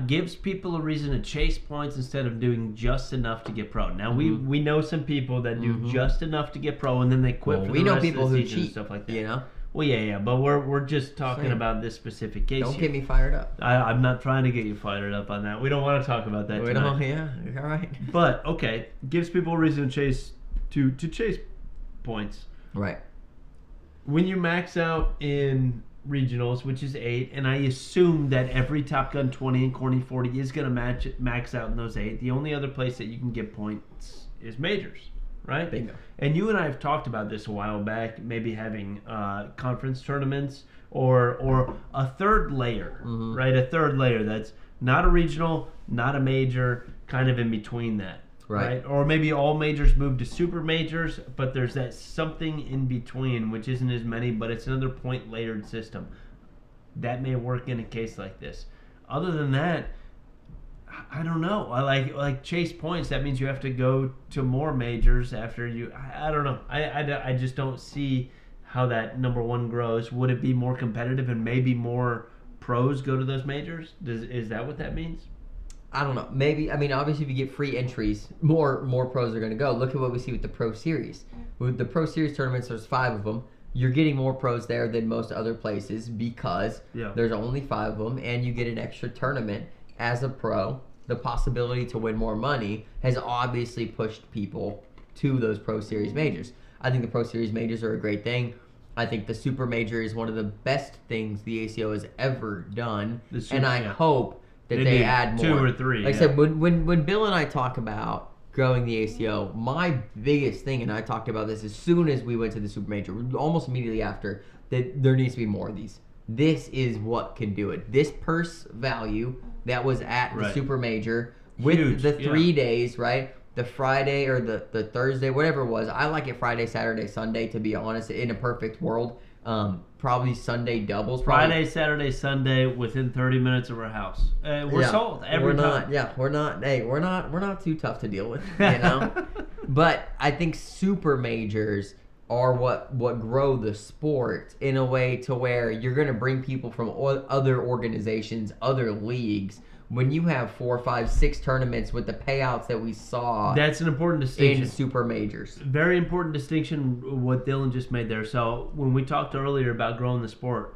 gives people a reason to chase points instead of doing just enough to get pro. Now, we know some people that do just enough to get pro, and then they quit for the rest of the season and stuff like that. Well, yeah, but we're just talking Same. about this specific case. Don't here. get me fired up. I'm not trying to get you fired up on that. We don't want to talk about that We tonight. don't, yeah, all right. But okay, gives people a reason to chase points. Right. When you max out in regionals, which is 8, and I assume that every Top Gun 20 and Corny 40 is going to max out in those 8. The only other place that you can get points is majors, right? Bingo. And you and I have talked about this a while back, maybe having conference tournaments or a third layer, right? A third layer that's not a regional, not a major, kind of in between that. Right. Or maybe all majors move to super majors, but there's that something in between, which isn't as many, but it's another point layered system. That may work in a case like this. Other than that, I don't know. I like chase points. That means you have to go to more majors after you. I don't know. I just don't see how that number one grows. Would it be more competitive and maybe more pros go to those majors? Is that what that means? I don't know. Maybe. I mean, obviously, if you get free entries, more pros are going to go. Look at what we see with the Pro Series. With the Pro Series tournaments, there's 5 of them. You're getting more pros there than most other places because there's only 5 of them, and you get an extra tournament as a pro. The possibility to win more money has obviously pushed people to those Pro Series majors. I think the Pro Series majors are a great thing. I think the Super Major is one of the best things the ACO has ever done, and I hope that they add more. 2 or 3. Like I said, when Bill and I talk about growing the ACO, my biggest thing, and I talked about this as soon as we went to the Super Major, almost immediately after, that there needs to be more of these. This is what can do it. This purse value that was at the Super Major with Huge, the 3 days, right? The Friday or the Thursday, whatever it was. I like it Friday, Saturday, Sunday, to be honest, in a perfect world. Probably Sunday doubles. Friday, Saturday, Sunday, within 30 minutes of our house. We're sold every time. We're not too tough to deal with, you know. But I think super majors are what grow the sport in a way to where you're going to bring people from other organizations, other leagues. When you have 4, 5, 6 tournaments with the payouts that we saw, that's an important distinction. In super majors. Very important distinction what Dylan just made there. So when we talked earlier about growing the sport,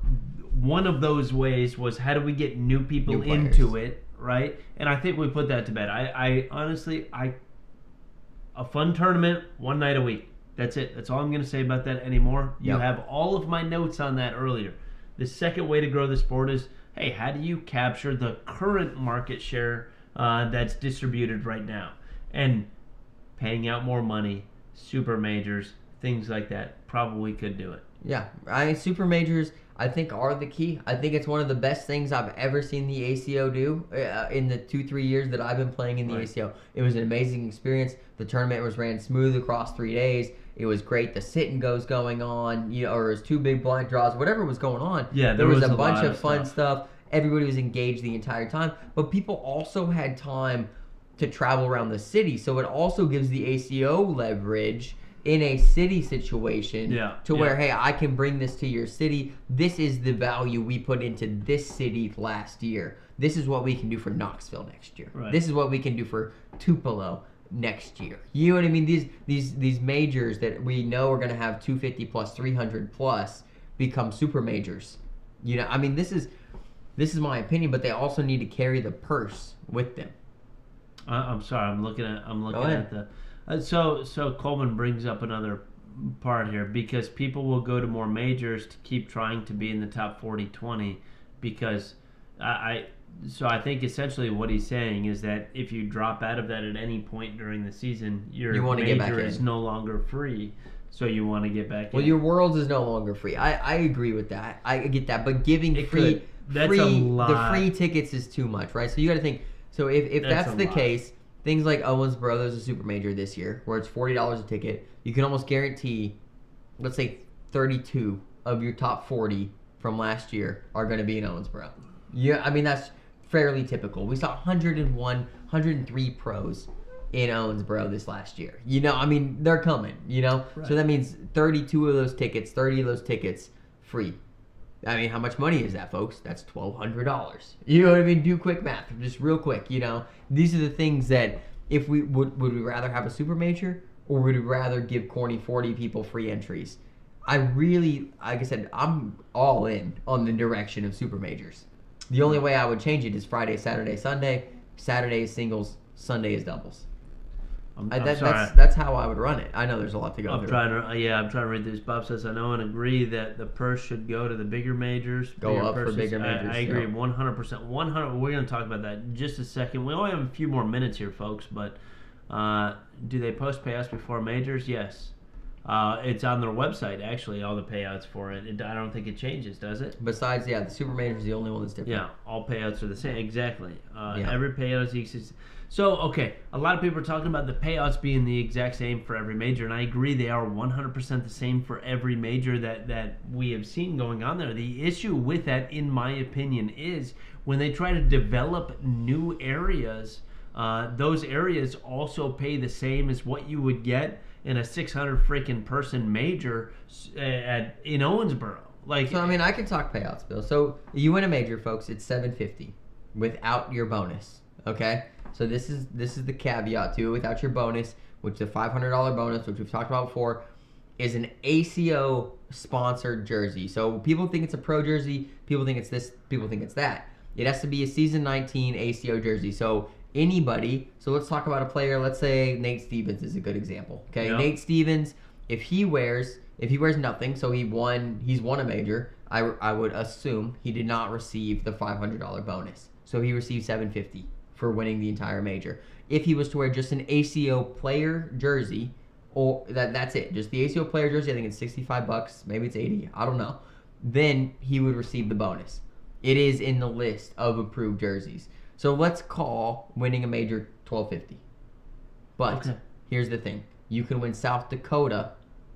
one of those ways was how do we get new people into it, right? And I think we put that to bed. I honestly, a fun tournament, one night a week. That's it. That's all I'm going to say about that anymore. You have all of my notes on that earlier. The second way to grow the sport is, hey, how do you capture the current market share that's distributed right now? And paying out more money, super majors, things like that, probably could do it. Yeah, super majors, I think, are the key. I think it's one of the best things I've ever seen the ACO do in the 2-3 years that I've been playing in the ACO. It was an amazing experience. The tournament was ran smooth across 3 days. It was great. The sit and goes going on, or it was 2 big blind draws, whatever was going on. Yeah, there was a bunch of fun stuff. Everybody was engaged the entire time, but people also had time to travel around the city. So it also gives the ACO leverage in a city situation where, hey, I can bring this to your city. This is the value we put into this city last year. This is what we can do for Knoxville next year. Right. This is what we can do for Tupelo next year. You know what I mean? These majors that we know are going to have 250 plus, 300 plus become super majors. You know, I mean, this is my opinion, but they also need to carry the purse with them. I'm sorry. I'm looking at the. So Coleman brings up another part here because people will go to more majors to keep trying to be in the top 40-20 because So I think essentially what he's saying is that if you drop out of that at any point during the season, your major is no longer free. So you want to get back in. Well, your Worlds is no longer free. I agree with that. I get that. But giving the free tickets is too much, right? So you got to think. So if that's the case, things like Owensboro, there's a super major this year where it's $40 a ticket. You can almost guarantee, let's say 32 of your top 40 from last year are going to be in Owensboro. Yeah, I mean, that's fairly typical. We saw 101, 103 pros in Owensboro this last year. You know, I mean, they're coming, you know? Right. So that means 30 of those tickets free. I mean, how much money is that, folks? That's $1,200. You know what I mean? Do quick math, just real quick, you know? These are the things that if we would we rather have a super major or would we rather give corny 40 people free entries? I really, like I said, I'm all in on the direction of super majors. The only way I would change it is Friday, Saturday, Sunday. Saturday is singles, Sunday is doubles. I'm sorry. That's how I would run it. I know there's a lot to go I'm through. trying to read this. Bob says, I know and agree that the purse should go to the bigger majors. Go up for bigger majors. I agree 100%. 100. We're going to talk about that in just a second. We only have a few more minutes here, folks, but do they post payouts before majors? Yes. It's on their website, actually, all the payouts for it. I don't think it changes, does it? Besides, the super major is the only one that's different. Yeah, all payouts are the same. Exactly. Yeah. Every payout is equal. So, okay, a lot of people are talking about the payouts being the exact same for every major, and I agree they are 100% the same for every major that we have seen going on there. The issue with that, in my opinion, is when they try to develop new areas, those areas also pay the same as what you would get in a 600 freaking person major in Owensboro. So, I mean, I can talk payouts, Bill. So, you win a major, folks, it's $750 without your bonus, okay? So, this is the caveat to it. Without your bonus, which the $500 bonus, which we've talked about before, is an ACO-sponsored jersey. So, people think it's a pro jersey. People think it's this. People think it's that. It has to be a Season 19 ACO jersey. So, anybody, so let's talk about a player. Let's say Nate Stevens is a good example. Okay, yep. Nate Stevens, if he wears nothing, so he's won a major, I would assume he did not receive the $500 bonus. So he received $750 for winning the entire major. If he was to wear just an ACO player jersey, or that's it, just the ACO player jersey, I think it's $65, maybe it's $80, I don't know. Then he would receive the bonus. It is in the list of approved jerseys. So let's call winning a major $1,250. But here's the thing. You can win South Dakota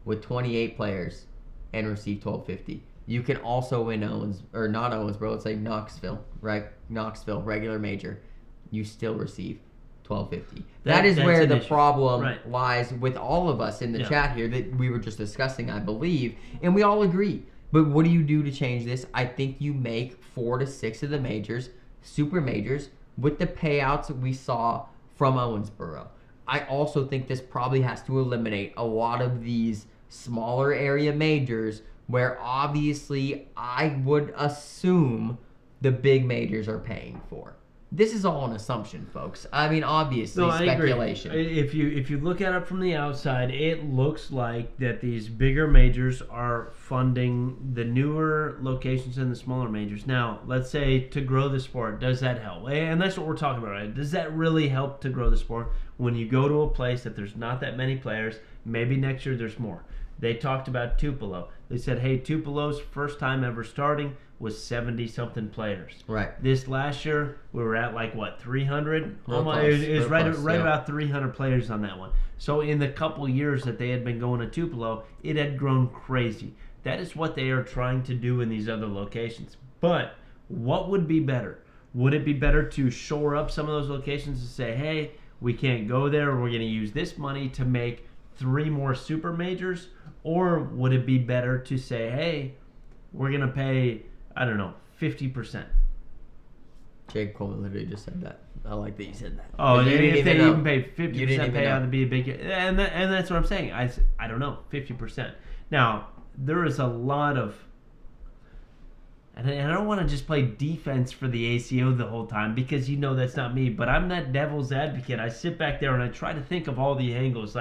with 28 players and receive $1,250. You can also win not Owensboro, let's say Knoxville, right? Knoxville, regular major. You still receive $1,250. That is where the problem lies with all of us in the chat here that we were just discussing, I believe. And we all agree. But what do you do to change this? I think you make 4 to 6 of the majors super majors with the payouts we saw from Owensboro. I also think this probably has to eliminate a lot of these smaller area majors where obviously I would assume the big majors are paying for. This is all an assumption, folks. I mean, obviously, speculation. If you look at it from the outside, it looks like that these bigger majors are funding the newer locations and the smaller majors. Now, let's say to grow the sport, does that help? And that's what we're talking about, right? Does that really help to grow the sport when you go to a place that there's not that many players? Maybe next year there's more. They talked about Tupelo. They said, hey, Tupelo's first time ever starting was 70-something players. Right. This last year, we were at 300? It was right about 300 players on that one. So in the couple years that they had been going to Tupelo, it had grown crazy. That is what they are trying to do in these other locations. But what would be better? Would it be better to shore up some of those locations and say, hey, we can't go there, we're going to use this money to make 3 more super majors? Or would it be better to say, hey, we're going to pay, I don't know, 50%? Jake Coleman literally just said that. I like that you said that. Oh, if they even pay 50% payout to be a big, and that's what I'm saying. I don't know, 50%. Now, there is a lot of, and I don't want to just play defense for the ACO the whole time because that's not me, but I'm that devil's advocate. I sit back there and I try to think of all the angles.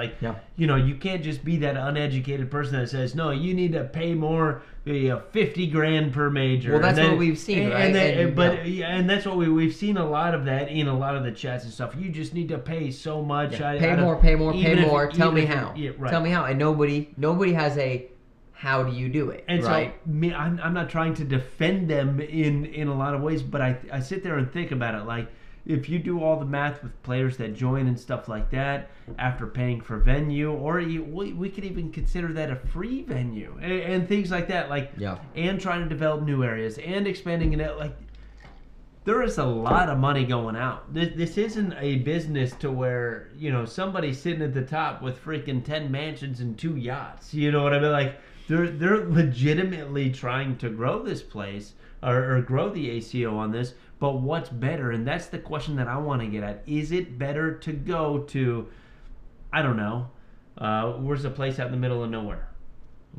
You can't just be that uneducated person that says, no, you need to pay more, $50,000 per major. Well, that's what we've seen, right? And that's what we've seen a lot of that in a lot of the chats and stuff. You just need to pay so much. Yeah. Pay more. Tell me how. Yeah, right. Tell me how. And nobody has a how do you do it? And right? So I'm not trying to defend them in a lot of ways, but I sit there and think about it. Like, if you do all the math with players that join and stuff like that after paying for venue, or we could even consider that a free venue and things like that. And trying to develop new areas and expanding it. There is a lot of money going out. This isn't a business to where somebody's sitting at the top with freaking 10 mansions and 2 yachts. You know what I mean? They're legitimately trying to grow this place or grow the ACO on this, but what's better? And that's the question that I want to get at. Is it better to go to, I don't know, where's a place out in the middle of nowhere?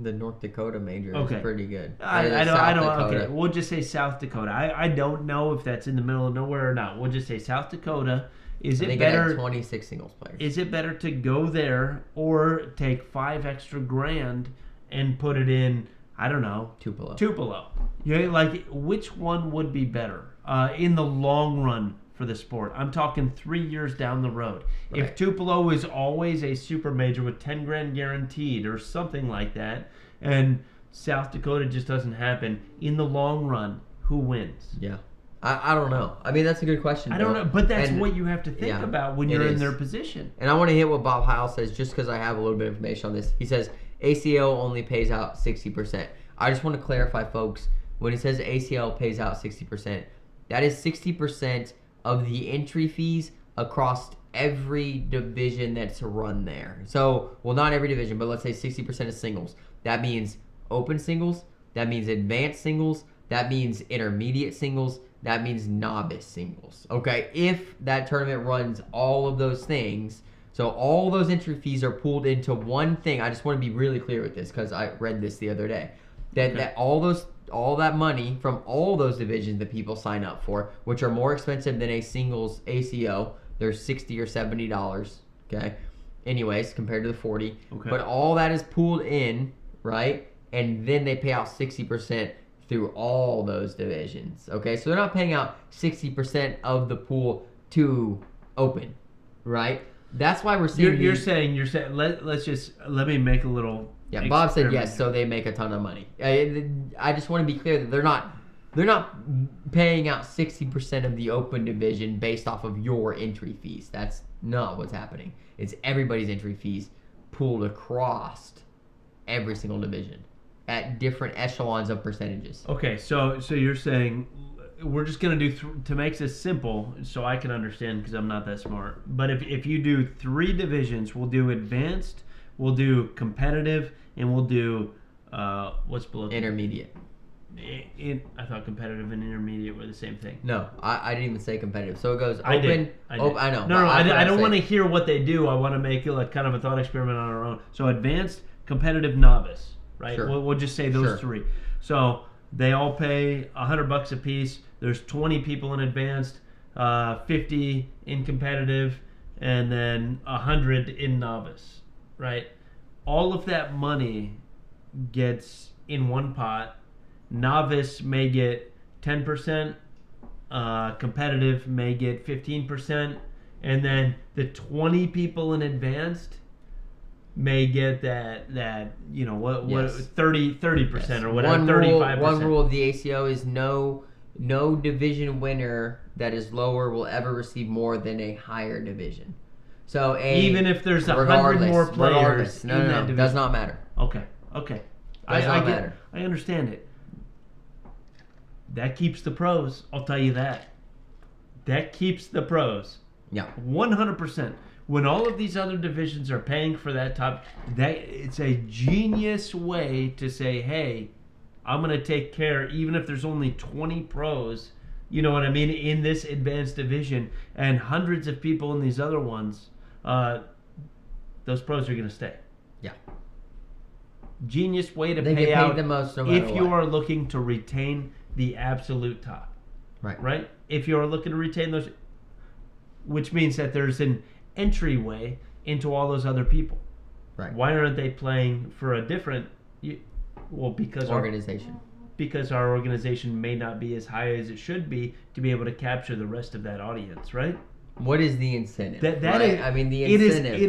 The North Dakota major Okay. is pretty good. I Or the don't. South Okay, Dakota. we'll just say South Dakota. I don't know if that's in the middle of nowhere or not. We'll just say South Dakota. Is I it think it had better? 26 singles players. Is it better to go there or take 5 extra grand and put it in? I don't know. Tupelo. Tupelo. Yeah, like which one would be better in the long run for the sport? I'm talking 3 years down the road. If Right. Tupelo is always a super major with 10 grand guaranteed or something like that, and South Dakota just doesn't happen in the long run, who wins? Yeah. I don't know. I mean, that's a good question. I don't Bill. know, but that's And- what you have to think yeah, about when it you're in is. their position. And I want to hit what Bob Heil says just because I have a little bit of information on this. He says ACL only pays out 60%. I just want to clarify, folks, when he says ACL pays out 60%, that is 60% of the entry fees across every division that's run there. So, well, not every division, but let's say 60% of singles. That means open singles, that means advanced singles, that means intermediate singles, that means novice singles. Okay, if that tournament runs all of those things, so all those entry fees are pooled into one thing. I just want to be really clear with this because I read this the other day. That all that money from all those divisions that people sign up for, which are more expensive than a singles ACO, they're $60 or $70. Okay, anyways, compared to the 40. Okay. But all that is pooled in, right? And then they pay out 60% through all those divisions. Okay, so they're not paying out 60% of the pool to open, right? That's why we're seeing. You're saying let me make a little. Yeah, Bob said experiment yes, so they make a ton of money. I just want to be clear that they're not paying out 60% of the open division based off of your entry fees. That's not what's happening. It's everybody's entry fees pooled across every single division at different echelons of percentages. Okay, so you're saying we're just gonna do to make this simple, so I can understand because I'm not that smart. But if you do 3 divisions, we'll do advanced, we'll do competitive, and we'll do what's below Intermediate. I thought competitive and intermediate were the same thing. No, I didn't even say competitive. So it goes open. I did. I know. No, I don't want to to. hear what they do. I want to make it like kind of a thought experiment on our own. So advanced, competitive, novice, right? Sure. We'll just say those Sure. 3. So they all pay $100 a piece. There's 20 people in advanced, 50 in competitive, and then 100 in novice, right? All of that money gets in one pot. Novice may get 10%, competitive may get 15%, and then the 20 people in advanced may get that what Yes. 30% or whatever, One 35%. rule of the ACO is no division winner that is lower will ever receive more than a higher division. So Even if there's 100 more players regardless. in No, that division. does not matter. Okay. Does not matter. I understand it. That keeps the pros. I'll tell you that. That keeps the pros. Yeah. 100%. When all of these other divisions are paying for that top, it's a genius way to say, hey, I'm going to take care, even if there's only 20 pros, you know what I mean, in this advanced division, and hundreds of people in these other ones, those pros are going to stay. Yeah. Genius way to They pay get out paid the most no matter if you what. are looking to retain the absolute top. Right? If you're looking to retain those, which means that there's an entryway into all those other people. Right. Why aren't they playing for a different? Well, because Organization. our organization may not be as high as it should be to be able to capture the rest of that audience, right? What is the incentive? That right? is, I mean, the it incentive.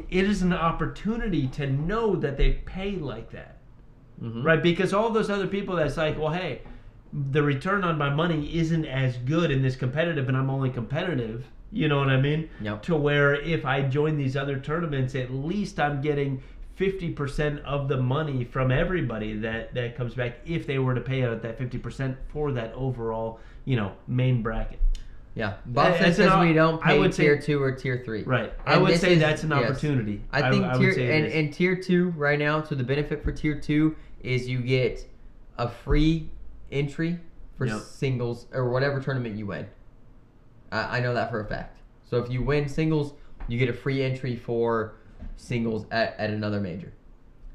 it is an opportunity to know that they pay like that, Mhm. right? Because all those other people that's like, well, hey, the return on my money isn't as good in this competitive, and I'm only competitive. You know what I mean? Yep. To where if I join these other tournaments, at least I'm getting 50% of the money from everybody that comes back if they were to pay out that 50% for that overall, main bracket. Yeah. Bob As says an we don't I pay would tier say- 2 or tier 3. Right. I And would this say is- that's an yes. opportunity. I think would tier say it is. and tier 2 right now, so the benefit for tier 2 is you get a free entry for Yep. singles or whatever tournament you win. I know that for a fact. So if you win singles, you get a free entry for singles at another major.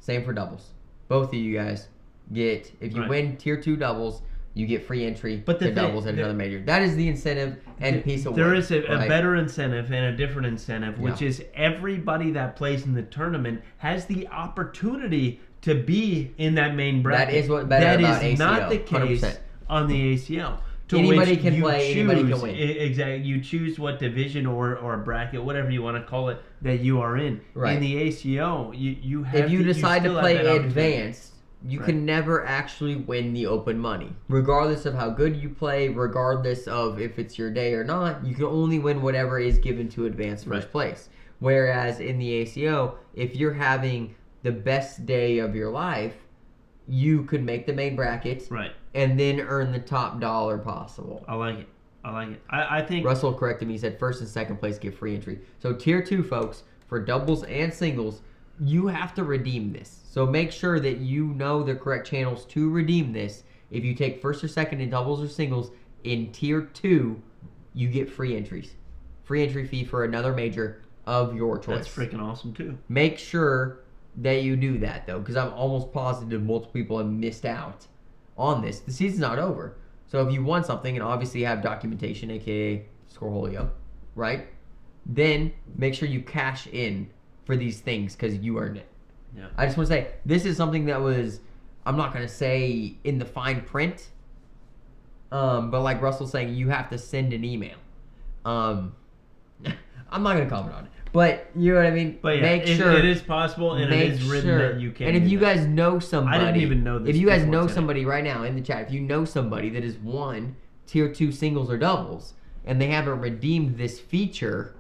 Same for doubles. both of you guys get, if you Right. win tier 2 doubles, you get free entry But the to thing- doubles at another major. That is the incentive and piece of There work. is a right? better incentive and a different incentive, which Yeah. is everybody that plays in the tournament has the opportunity to be in that main bracket. That is what better That about is not ACL, the case 100%. on the ACL. To Anybody which can you play, anybody can choose- win. Exactly. You choose what division or bracket, whatever you want to call it, that you are in. Right. In the ACO, you have If you decide to still have play that opportunity. advanced, you Right. can never actually win the open money. Regardless of how good you play, regardless of if it's your day or not, you can only win whatever is given to advance first Right. place. Whereas in the ACO, if you're having the best day of your life, you could make the main bracket Right. and then earn the top dollar possible. I like it. I think Russell corrected me. He said first and second place get free entry. So tier 2, folks, for doubles and singles, you have to redeem this. So make sure that you know the correct channels to redeem this. If you take first or second in doubles or singles, in tier 2, you get free entries. Free entry fee for another major of your choice. that's freaking awesome too. Make sure that you do that, though, because I'm almost positive multiple people have missed out on this. The season's not over. So if you won something and obviously have documentation, aka Scoreholio, right? Then make sure you cash in for these things because you earned it. Yeah. I just want to say, this is something that was, I'm not going to say in the fine print, but like Russell's saying, you have to send an email. I'm not going to comment on it. But you know what I mean? But yeah, make sure it is possible, and it is written that you can. And if do you that. guys know somebody, I didn't even know this If you guys before know today. somebody right now in the chat, if you know somebody that has won tier 2 singles or doubles and they haven't redeemed this feature,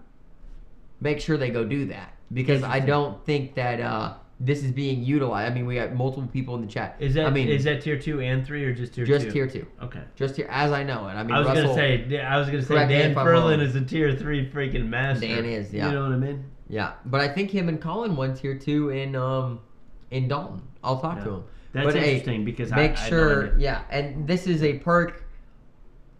make sure they go do that because I don't think that this is being utilized. I mean, we got multiple people in the chat. Is that I mean, is that tier 2 and 3 or just tier 2? just tier 2? Okay. Just tier, as I know it. I mean, I was Russell, gonna say correct me Dan if I'm Furlan wrong. is a tier 3 freaking master. Dan is, yeah. You know what I mean? Yeah, but I think him and Colin won tier 2 in Dalton. I'll talk to him. That's But, hey, interesting because make I sure, know yeah, and this is a perk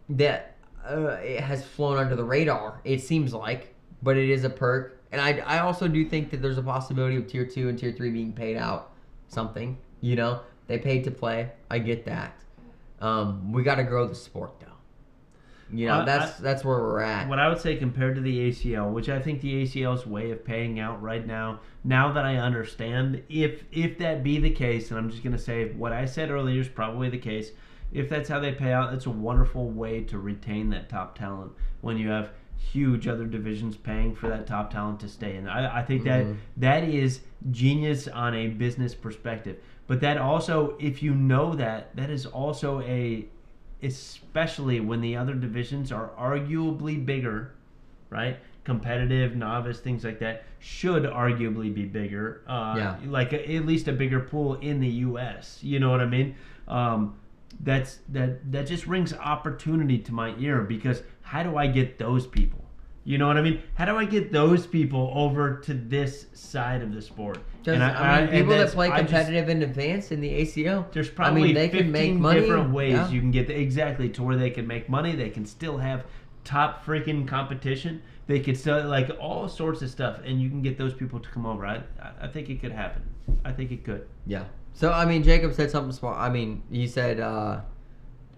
that it has flown under the radar. It seems like, but it is a perk, and I also do think that there's a possibility of tier 2 and tier 3 being paid out something. You know, they paid to play. I get that. We got to grow the sport though. You know, that's where we're at. what I would say compared to the ACL, which I think the ACL's way of paying out right now that I understand, if that be the case, and I'm just going to say what I said earlier is probably the case, if that's how they pay out, it's a wonderful way to retain that top talent when you have huge other divisions paying for that top talent to stay in. I think that is genius on a business perspective. But that also, if you know that is also especially when the other divisions are arguably bigger, right? Competitive, novice, things like that should arguably be bigger. Like at least a bigger pool in the U.S. You know what I mean? That just rings opportunity to my ear because how do I get those people? You know what I mean? How do I get those people over to this side of the sport? People that play competitive in advance in the ACO, there's probably they 15 can make money. different ways Yeah. you can get exactly to where they can make money. They can still have top freaking competition. They could still like all sorts of stuff, and you can get those people to come over. I think it could happen. I think it could. Yeah. So I mean, Jacob said something smart. I mean, he said,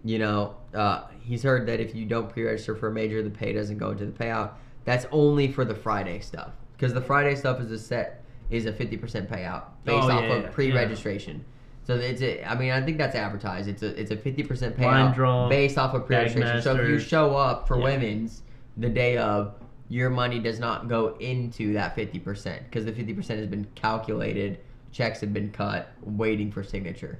he's heard that if you don't pre-register for a major, the pay doesn't go into the payout. That's only for the Friday stuff because the Friday stuff is a 50% payout based off of pre-registration. So I think that's advertised. It's a 50% Blind payout draw, based off of pre-registration. So if you Bagmasters. show up for women's the day of, your money does not go into that 50% because the 50% has been calculated, checks have been cut, waiting for signature.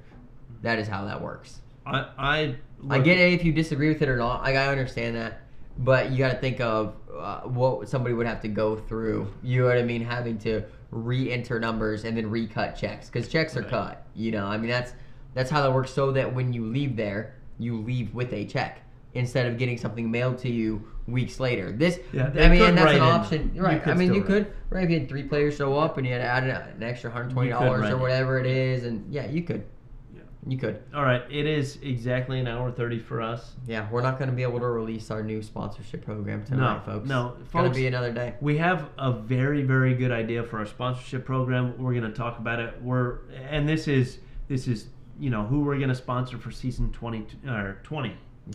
That is how that works. I get it if you disagree with it or not. I understand that, but you got to think of what somebody would have to go through. You know what I mean? Having to re-enter numbers and then recut checks because checks are cut. You know, I mean that's how that works. So that when you leave there, you leave with a check instead of getting something mailed to you weeks later. That's an option, right? I mean, you could, right? If you had 3 players show up and you had to add an extra $120 or whatever it is, and yeah, you could. You could. All right, it is exactly an hour 30 for us. Yeah, we're not going to be able to release our new sponsorship program tonight, folks. No, it's going to be another day. We have a very, very good idea for our sponsorship program. We're going to talk about it. This is, who we're going to sponsor for season 20, right?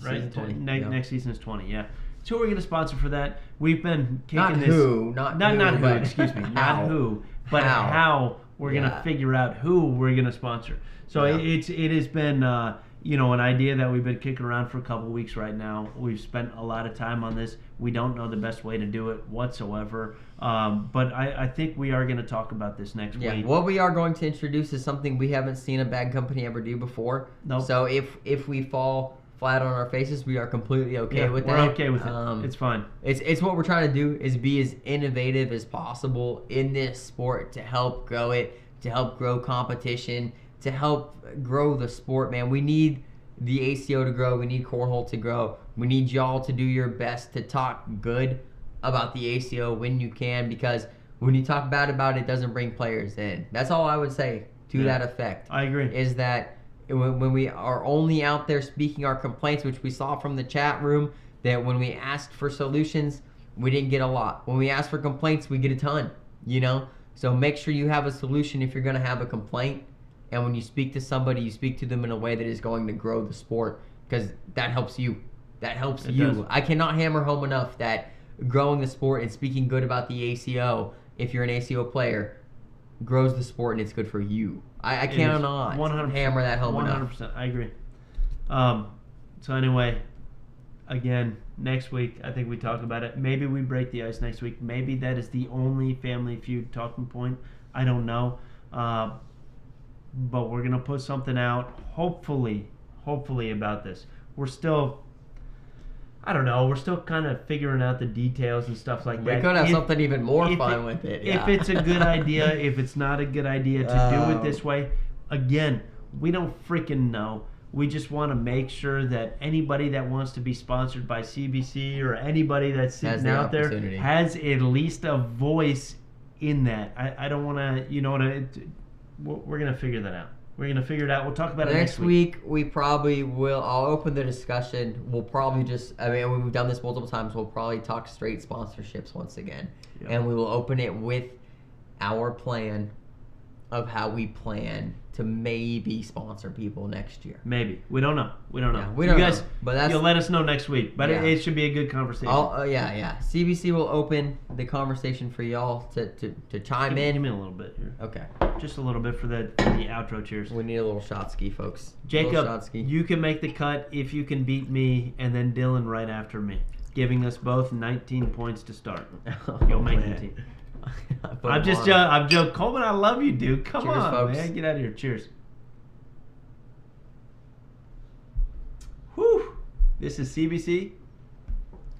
Season 20, Next season is 20, yeah. So we're going to sponsor for that. We've been kicking Not this. who, Excuse me. How. Not who, but how we're going to figure out who we're going to sponsor. So it has been, an idea that we've been kicking around for a couple weeks right now. We've spent a lot of time on this. We don't know the best way to do it whatsoever. But I think we are going to talk about this next week. What we are going to introduce is something we haven't seen a bag company ever do before. Nope. So if we fall flat on our faces, we are completely okay with that. We're okay with it. It's fine. It's what we're trying to do is be as innovative as possible in this sport to help grow it, to help grow competition, to help grow the sport, man. We need the ACO to grow. We need Cornhole to grow. We need y'all to do your best to talk good about the ACO when you can, because when you talk bad about it, it doesn't bring players in. That's all I would say to that effect. I agree. Is that when we are only out there speaking our complaints, which we saw from the chat room, that when we asked for solutions, we didn't get a lot. When we ask for complaints, we get a ton, So make sure you have a solution if you're going to have a complaint. And when you speak to somebody, you speak to them in a way that is going to grow the sport, because that helps you. That helps you. Does. I cannot hammer home enough that growing the sport and speaking good about the ACO, if you're an ACO player, grows the sport and it's good for you. I cannot 100%, hammer that home 100%, enough. 100%. I agree. So anyway, again, next week, I think we talk about it. Maybe we break the ice next week. Maybe that is the only Family Feud talking point. I don't know. But we're going to put something out, hopefully about this. We're still, I don't know, we're still kind of figuring out the details and stuff like that. We could have something even more fun with it. If it's a good idea, if it's not a good idea to do it this way, again, we don't freaking know. We just want to make sure that anybody that wants to be sponsored by CBC or anybody that's sitting out there has at least a voice in that. I don't want to, we're going to figure that out. We're going to figure it out. We'll talk about it next week. We probably will. I'll open the discussion. We'll probably we've done this multiple times. We'll probably talk straight sponsorships once again. Yep. And we will open it with our plan of how we plan to maybe sponsor people next year. Maybe. We don't know. Yeah, you guys, you'll let us know next week. But it should be a good conversation. CBC will open the conversation for y'all to chime in. Give me a little bit here. Okay. Just a little bit for the outro cheers. We need a little shot ski, folks. Jacob, you can make the cut if you can beat me and then Dylan right after me, giving us both 19 points to start. You'll make the team. I'm joking. Coleman, I love you, dude. Come on, folks. Man. Get out of here. Cheers. Whew. This is CBC.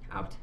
Out.